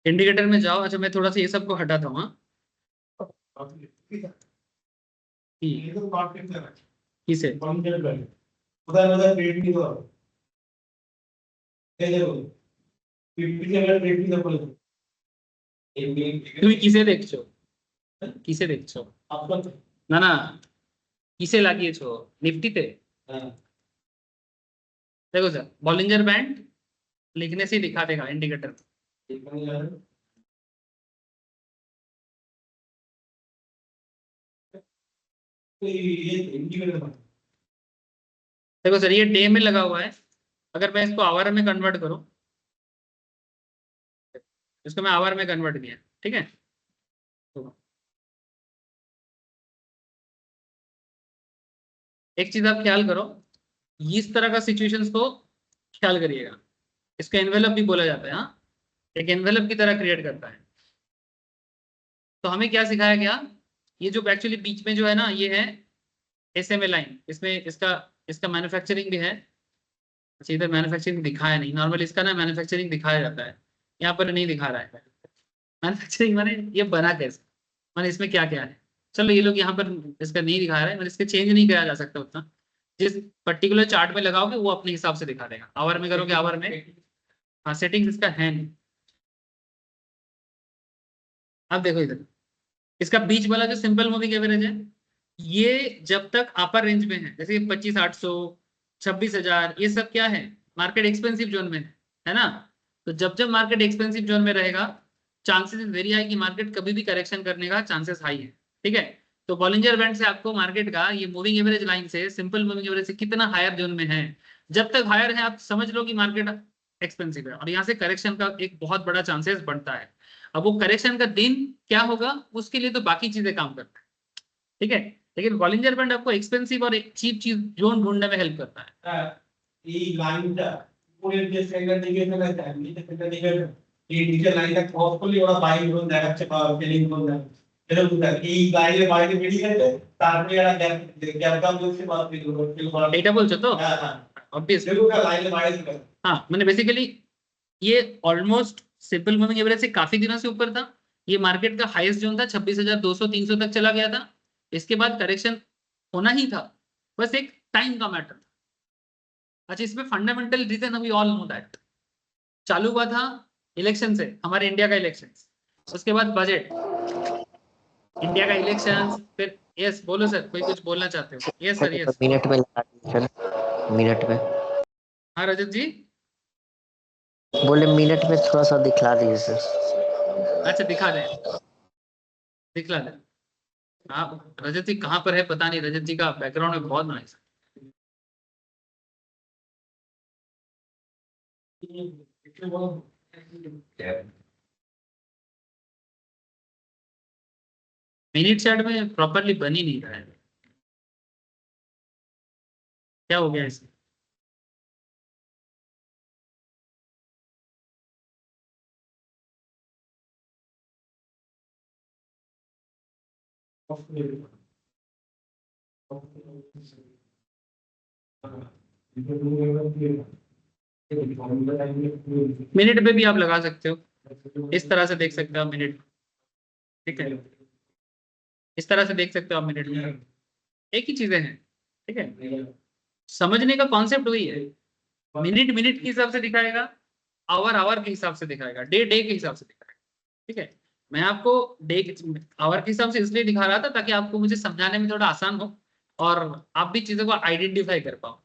इंडिकेटर में जाओ। अच्छा मैं थोड़ा सा ये सबको हटाता हूँ। किसे তুমি কিসে দেখছো? কিসে দেখছো? না না কিসে লাগিয়েছো? निफ्टीতে? देखो सर बॉलिंजर बैंड लिखने से ही दिखा देगा इंडिकेटर। देखो सर ये डे में लगा हुआ है, अगर मैं इसको आवर में कन्वर्ट करूं, इसको मैं आवर में कन्वर्ट किया, ठीक है। तो एक चीज आप ख्याल करो, इस तरह का सिचुएशंस को ख्याल करिएगा, इसको एनवेलप भी बोला जाता है। हाँ, एक एनवेलप की तरह क्रिएट करता है। तो हमें क्या सिखाया गया, ये जो एक्चुअली बीच में जो है ना, ये है एसएमए लाइन, इसमें इसका इसका मैन्युफैक्चरिंग भी है। अच्छा, इधर मैन्युफैक्चरिंग दिखाया नहीं, नॉर्मली इसका ना मैन्युफैक्चरिंग दिखाया जाता है, यहाँ पर नहीं दिखा रहा है मैन्युफैक्चरिंग, माने ये बना कैसे, माने इसमें क्या क्या है। चलो ये लोग यहाँ पर इसका नहीं दिखा रहा है, मतलब इसके चेंज नहीं किया जा सकता उतना, जिस पर्टिकुलर चार्ट में लगाओगे वो अपने हिसाब से दिखा देगा। आवर में करोगे आवर में, हाँ सेटिंग इसका है नहीं। अब देखो इधर, इसका बीच वाला जो सिंपल मूविंग एवरेज है, ये जब तक अपर रेंज में है, जैसे 25,800, 26,000, ये सब क्या है, मार्केट एक्सपेंसिव जोन में है ना। तो जब जब मार्केट एक्सपेंसिव जोन में रहेगा, चांसेस वेरी हाई कि मार्केट कभी भी करेक्शन करने का चांसेस हाई है। ठीक है, तो बॉलिंजर बैंड से आपको मार्केट का ये मूविंग एवरेज लाइन से, सिंपल मूविंग एवरेज से कितना हायर जोन में है, जब तक हायर है आप समझ लो कि मार्केट एक्सपेंसिव है, और यहाँ से करेक्शन का एक बहुत बड़ा चांसेस बढ़ता है। अब वो करेक्शन का दिन क्या होगा, उसके लिए तो बाकी चीजें काम करता है। ठीक है, लेकिन बॉलिंजर बैंड आपको एक्सपेंसिव और एक चीप चीज जोन ढूंढने में हेल्प करता है। এই লাইনটা উপরের যে সেন্টার দিকে চলে যায়, নিচে সেন্টার দিকে এই নিচের লাইনটা ক্রস করলে ওরা বাইং জোন দেখাচ্ছে বা সেলিং জোন দেখাচ্ছে। এরকম দেখ, এই লাইনের বাইরে বেরিয়ে গেছে, তারপরে এরা গ্যাপ গ্যাপ ডাউন করছে বা ফিল করা। এটা বলছো তো? হ্যাঁ হ্যাঁ, ऑब्वियसली। দেখো লাইনের বাইরে চলে গেছে। हाँ, मैंने बेसिकली ये ऑलमोस्ट सिंपल मूविंग एवरेज से काफी दिनों से ऊपर था। ये मार्केट का हाईएस्ट जोन था, 26,200 300 तक चला गया था। इसके बाद करेक्शन होना ही था, बस एक टाइम का मैटर था। अच्छा, इसमें fundamental reason we all know that, चालू हुआ था इलेक्शन से, हमारे इंडिया का इलेक्शन, उसके बाद बजट, इंडिया का इलेक्शन, फिर यस बोलो सर, कोई कुछ बोलना चाहते हो? Yes sir, yes. मिनट में लगा दीजिए सर, मिनट में। हाँ रजत जी, बोले मिनट में थोड़ा सा दिखला दीजिए सर। अच्छा दिखा दें, दिखला दें। आप रजत जी कहाँ पर है पता नहीं, रजत जी का बैकग्राउंड में बहुत नॉइस है। मिनट चैट में प्रॉपरली बन ही नहीं रहा है, क्या हो गया इसे? मिनट पे भी आप लगा सकते हो, इस तरह से देख सकते हो आप मिनट, ठीक है, इस तरह से देख सकते हो आप मिनट में, एक ही चीजें हैं। ठीक है, समझने का कॉन्सेप्ट वही है, मिनट मिनट के हिसाब से दिखाएगा, आवर आवर के हिसाब से दिखाएगा, डे डे के हिसाब से दिखाएगा। ठीक है, मैं आपको डे आवर के हिसाब से इसलिए दिखा रहा था ताकि आपको मुझे समझाने में थोड़ा आसान हो और आप भी चीजों को आइडेंटिफाई कर पाओ।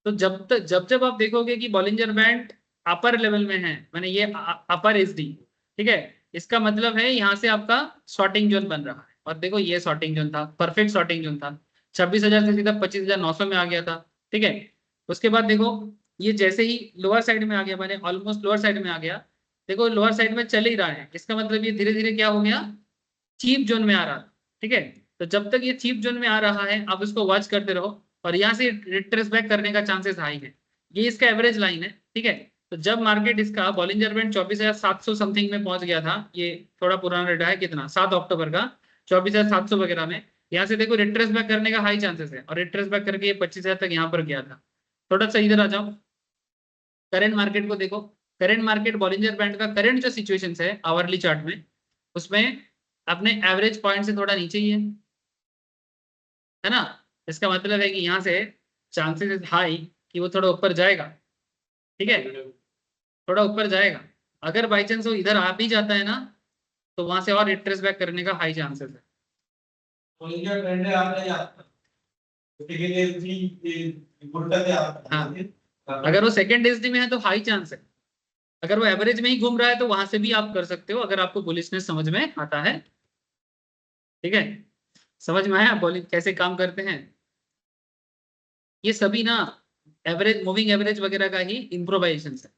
तो जब जब आप देखोगे कि बॉलिंजर बैंड अपर लेवल में है, मैंने ये अपर एसडी, ठीक है, इसका मतलब है यहाँ से आपका शॉर्टिंग जोन बन रहा है। और देखो ये शॉर्टिंग जोन था, परफेक्ट शॉर्टिंग जोन था, 26,000 से सीधा 25,900 में आ गया था। ठीक है, उसके बाद देखो ये जैसे ही लोअर साइड में आ गया, मैंने ऑलमोस्ट लोअर साइड में आ गया, देखो लोअर साइड में चल ही रहा है, इसका मतलब ये धीरे धीरे क्या हो गया, चीप जोन में आ रहा। ठीक है, तो जब तक ये चीप जोन में आ रहा है आप इसको वॉच करते रहो, और यहाँ से रिट्रेस बैक करने का चांसेस हाई है। ये इसका एवरेज लाइन है। ठीक है, तो जब मार्केट इसका बॉलिंजर बैंड 24,700 समथिंग में पहुंच गया था, ये थोड़ा पुराना डेटा है, कितना 7 अक्टूबर का, 24,700 वगैरह में, यहाँ से देखो रिट्रेस बैक करने का हाई चांसेस है, और रिट्रेस बैक करके ये 25,000 तक यहाँ पर गया था। थोड़ा सा इधर आ जाओ, करंट मार्केट को देखो, करंट मार्केट बॉलिंजर बैंड का करंट जो सिचुएशन है आवरली चार्ट में, उसमें अपने एवरेज पॉइंट से थोड़ा नीचे ही है ना। इसका मतलब है कि यहाँ से चांसेस हाई कि वो थोड़ा ऊपर जाएगा। ठीक है, थोड़ा ऊपर जाएगा, अगर बाई चांस वो इधर आ भी जाता है ना, तो वहां से और रिट्रेस बैक करने का हाई चांसेस है। बॉलिंजर बैंड आ गया, उसके लिए थ्री गुड्डा हाँ, अगर वो सेकंड एसडी में है तो हाई चांस है, अगर वो एवरेज में ही घूम रहा है तो वहां से भी आप कर सकते हो, अगर आपको बुलिशनेस समझ में आता है। ठीक है, समझ में आया बॉलिंग कैसे काम करते हैं? ये सभी ना एवरेज, मूविंग एवरेज वगैरह का ही इम्प्रोवाइजेशन है।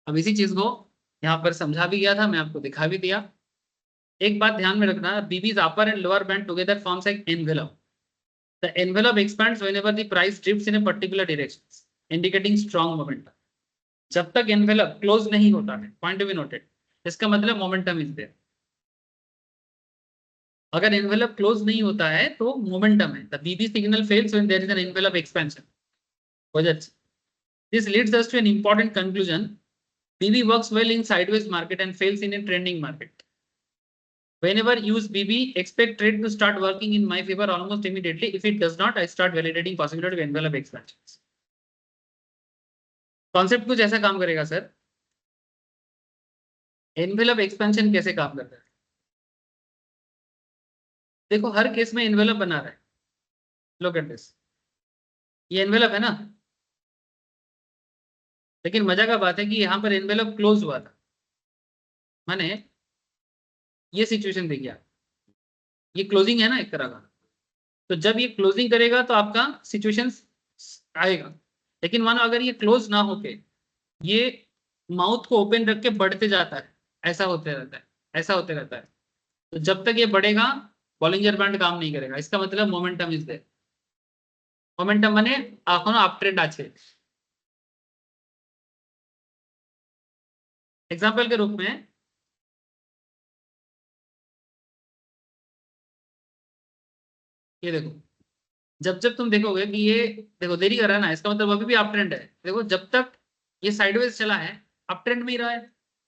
अब इसी चीज को यहाँ पर समझा भी गया था, मैं आपको दिखा भी दिया। एक बात ध्यान में रखना, BB's upper and lower band together forms an envelope. The envelope expands whenever the price drifts in a particular direction. Indicating strong momentum. जब तक एनवेलप क्लोज नहीं होता है, पॉइंट बी नोटेड, इसका मतलब मोमेंटम इज देयर। अगर envelope close नहीं होता है तो मोमेंटम है। The BB signal fails when there is an envelope expansion. This leads us to an important conclusion. BB works well in sideways market and fails in a trending market. Whenever use BB, expect trade to start working in my favor almost immediately. If it does not, I start validating possibility of envelope expansions. Concept कुछ ऐसा काम करेगा sir. Envelope expansion कैसे काम करता है? देखो हर case में एनवेलप बना रहा है। लुक एट दिस, ये एनवेलप है ना, लेकिन मजा का बात है कि यहाँ पर एनवेलप क्लोज हुआ था। माने ये सिचुएशन देखिए, ये क्लोजिंग है ना एक तरह का, तो जब ये क्लोजिंग करेगा तो आपका सिचुएशन आएगा। लेकिन मानो अगर ये क्लोज ना होके ये माउथ को ओपन रख के बढ़ते जाता है, ऐसा होते रहता है, ऐसा होते रहता है, तो जब तक ये बढ़ेगा बॉलिंजर बैंड काम नहीं करेगा। इसका मतलब मोमेंटम इज देयर। मोमेंटम माने एखोनो আপ ট্রেন্ড আছে। एग्जांपल के रूप में ये देखो, जब जब तुम देखोगे कि ये देखो देरी कर रहा है ना, इसका मतलब अभी भी अप ट्रेंड है। देखो जब तक ये साइडवेज चला है अप ट्रेंड में ही रहा है,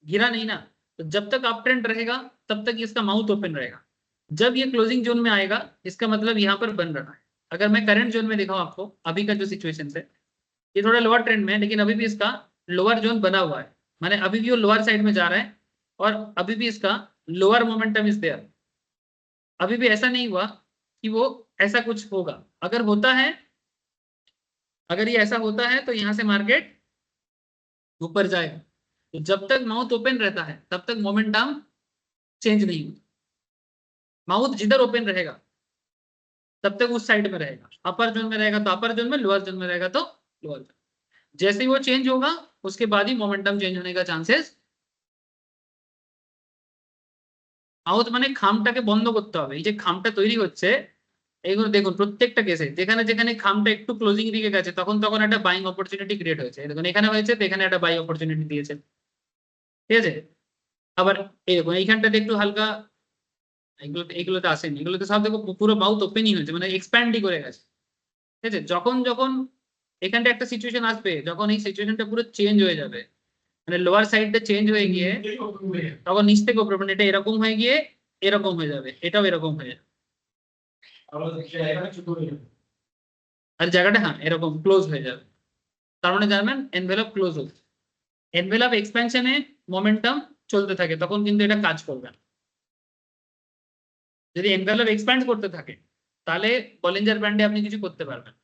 गिरा नहीं ना, तो जब तक अप ट्रेंड रहेगा तब तक इसका माउथ ओपन रहेगा। जब ये क्लोजिंग जोन में आएगा इसका मतलब यहाँ पर बन रहा है। अगर मैं करंट जोन में दिखाऊं आपको, अभी का जो सिचुएशन है, ये थोड़ा लोअर ट्रेंड में है लेकिन अभी भी इसका लोअर जोन बना हुआ है, माने अभी भी वो लोअर साइड में जा रहा है और अभी भी इसका लोअर मोमेंटम इज देयर। अभी भी ऐसा नहीं हुआ कि वो ऐसा कुछ होगा। अगर होता है, अगर ये ऐसा होता है तो यहां से मार्केट ऊपर जाएगा। तो जब तक माउथ ओपन रहता है तब तक मोमेंटम चेंज नहीं होता। माउथ जिधर ओपन रहेगा तब तक उस साइड में रहेगा। अपर जोन में रहेगा तो अपर जोन में, लोअर जोन में रहेगा तो लोअर जोन। जैसे ही वो चेंज होगा उसके बाद ही मोमेंटम चेंज होने का चांसेस। মাউথ মানে খামটাকে বন্ধ করতে হবে। এই যে খামটা তৈরি হচ্ছে, এইগুলো দেখুন প্রত্যেকটা কেসে যেখানে যেখানে খামটা একটু ক্লোজিং দিকে গেছে তখন তখন একটা বাইং অপরচুনিটি ক্রিয়েট হয়েছে। দেখুন এখানে হয়েছে তো এখানে একটা বাই অপরচুনিটি দিয়েছে, ঠিক আছে। আবার এই দেখুন এইখানটাতে একটু হালকা, এগুলোতে আসেনি, এগুলোতে সব দেখো পুরো মাউথ ওপেনই হয়েছে, মানে এক্সপ্যান্ডই করে গেছে, ঠিক আছে। যখন যখন এখানটা একটা সিচুয়েশন আসবে যখন এই সিচুয়েশনটা পুরো চেঞ্জ হয়ে যাবে, মানে লোয়ার সাইডটা চেঞ্জ হয়ে গিয়ে তখন নিচ থেকে উপরে, মানে এটা এরকম হয়ে গিয়ে এরকম হয়ে যাবে, এটাও এরকম হয়ে যাবে, আর জায়গাটা হ্যাঁ এরকম ক্লোজ হয়ে যাবে। তার মানে জানবেন এনভেলপ ক্লোজ হচ্ছে। এনভেলপ এক্সপেনশনে মোমেন্টাম চলতে থাকে তখন কিন্তু এটা কাজ করবে না। যদি এনভেলপ এক্সপ্যান্ড করতে থাকে তাহলে বলিঞ্জার ব্যান্ডে আপনি কিছু করতে পারবেন,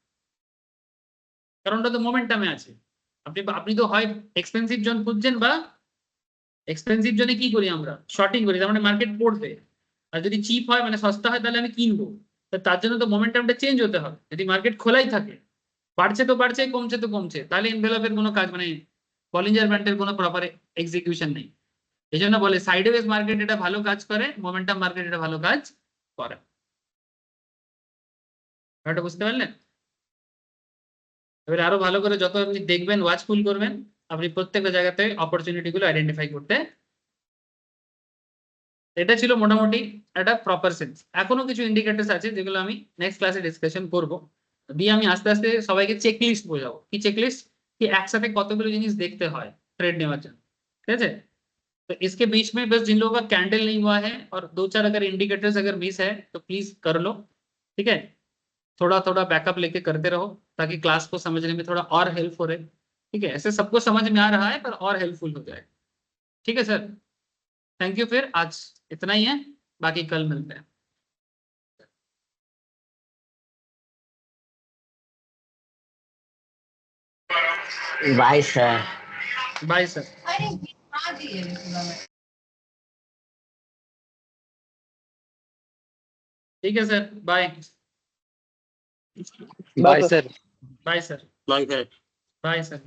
কারণটা তো মোমেন্টামে আছে। আপনি তো হয় এক্সপেন্সিভ জোন খুঁজছেন বা এক্সপেন্সিভ জোনে কি করি আমরা শর্টিং করি, তার মানে মার্কেট পড়বে। আর যদি চিপ হয় মানে সস্তা হয় তাহলে আমি কিনবো, তার জন্য তো মোমেন্টামটা চেঞ্জ হতে হবে। যদি মার্কেট খোলাই থাকে বাড়ছে তো বাড়ছে, কমছে তো কমছে, তাহলে এনভেলপের কোনো কাজ মানে বলিঞ্জার ব্যান্ডের কোনো প্রপার এক্সিকিউশন নেই। এই জন্য বলে সাইডওয়েজ মার্কেট এটা ভালো কাজ করে, মোমেন্টাম মার্কেট এটা ভালো কাজ করে। এটা বুঝতে পারলেন? এবারে আরো ভালো করে যত আপনি দেখবেন, ওয়াচফুল করবেন, আপনি প্রত্যেকটা জায়গাতে অপরচুনিটি গুলো আইডেন্টিফাই করতে। এটা ছিল মোটামুটি একটা প্রপার সেন্স। এখনো কিছু ইন্ডিকেটরস আছে যেগুলো আমি নেক্সট ক্লাসে ডিসকাশন করব, দিয়ে আমি আস্তে আস্তে সবাইকে চেকলিস্ট বোঝাবো। কি চেকলিস্ট? कि একসাথে কতগুলো জিনিস দেখতে হয় ट्रेड নেওয়ার জন্য, ঠিক আছে। तो इसके बीच में बस जिन लोगों का कैंडल नहीं हुआ है और दो चार अगर इंडिकेटर्स अगर मिस है तो प्लीज कर लो, ठीक है। थोड़ा थोड़ा बैकअप लेके करते रहो ताकि क्लास को समझने में थोड़ा और हेल्प हो रहे, ठीक है। ऐसे सबको समझ में आ रहा है पर और हेल्पफुल हो जाए, ठीक है सर। Thank you. फिर आज इतना ही है, बाकी कल मिलते हैं। Bye sir. Bye sir. ठीक है sir, bye. Bye sir. Bye sir. নয় স্যার। Bye sir.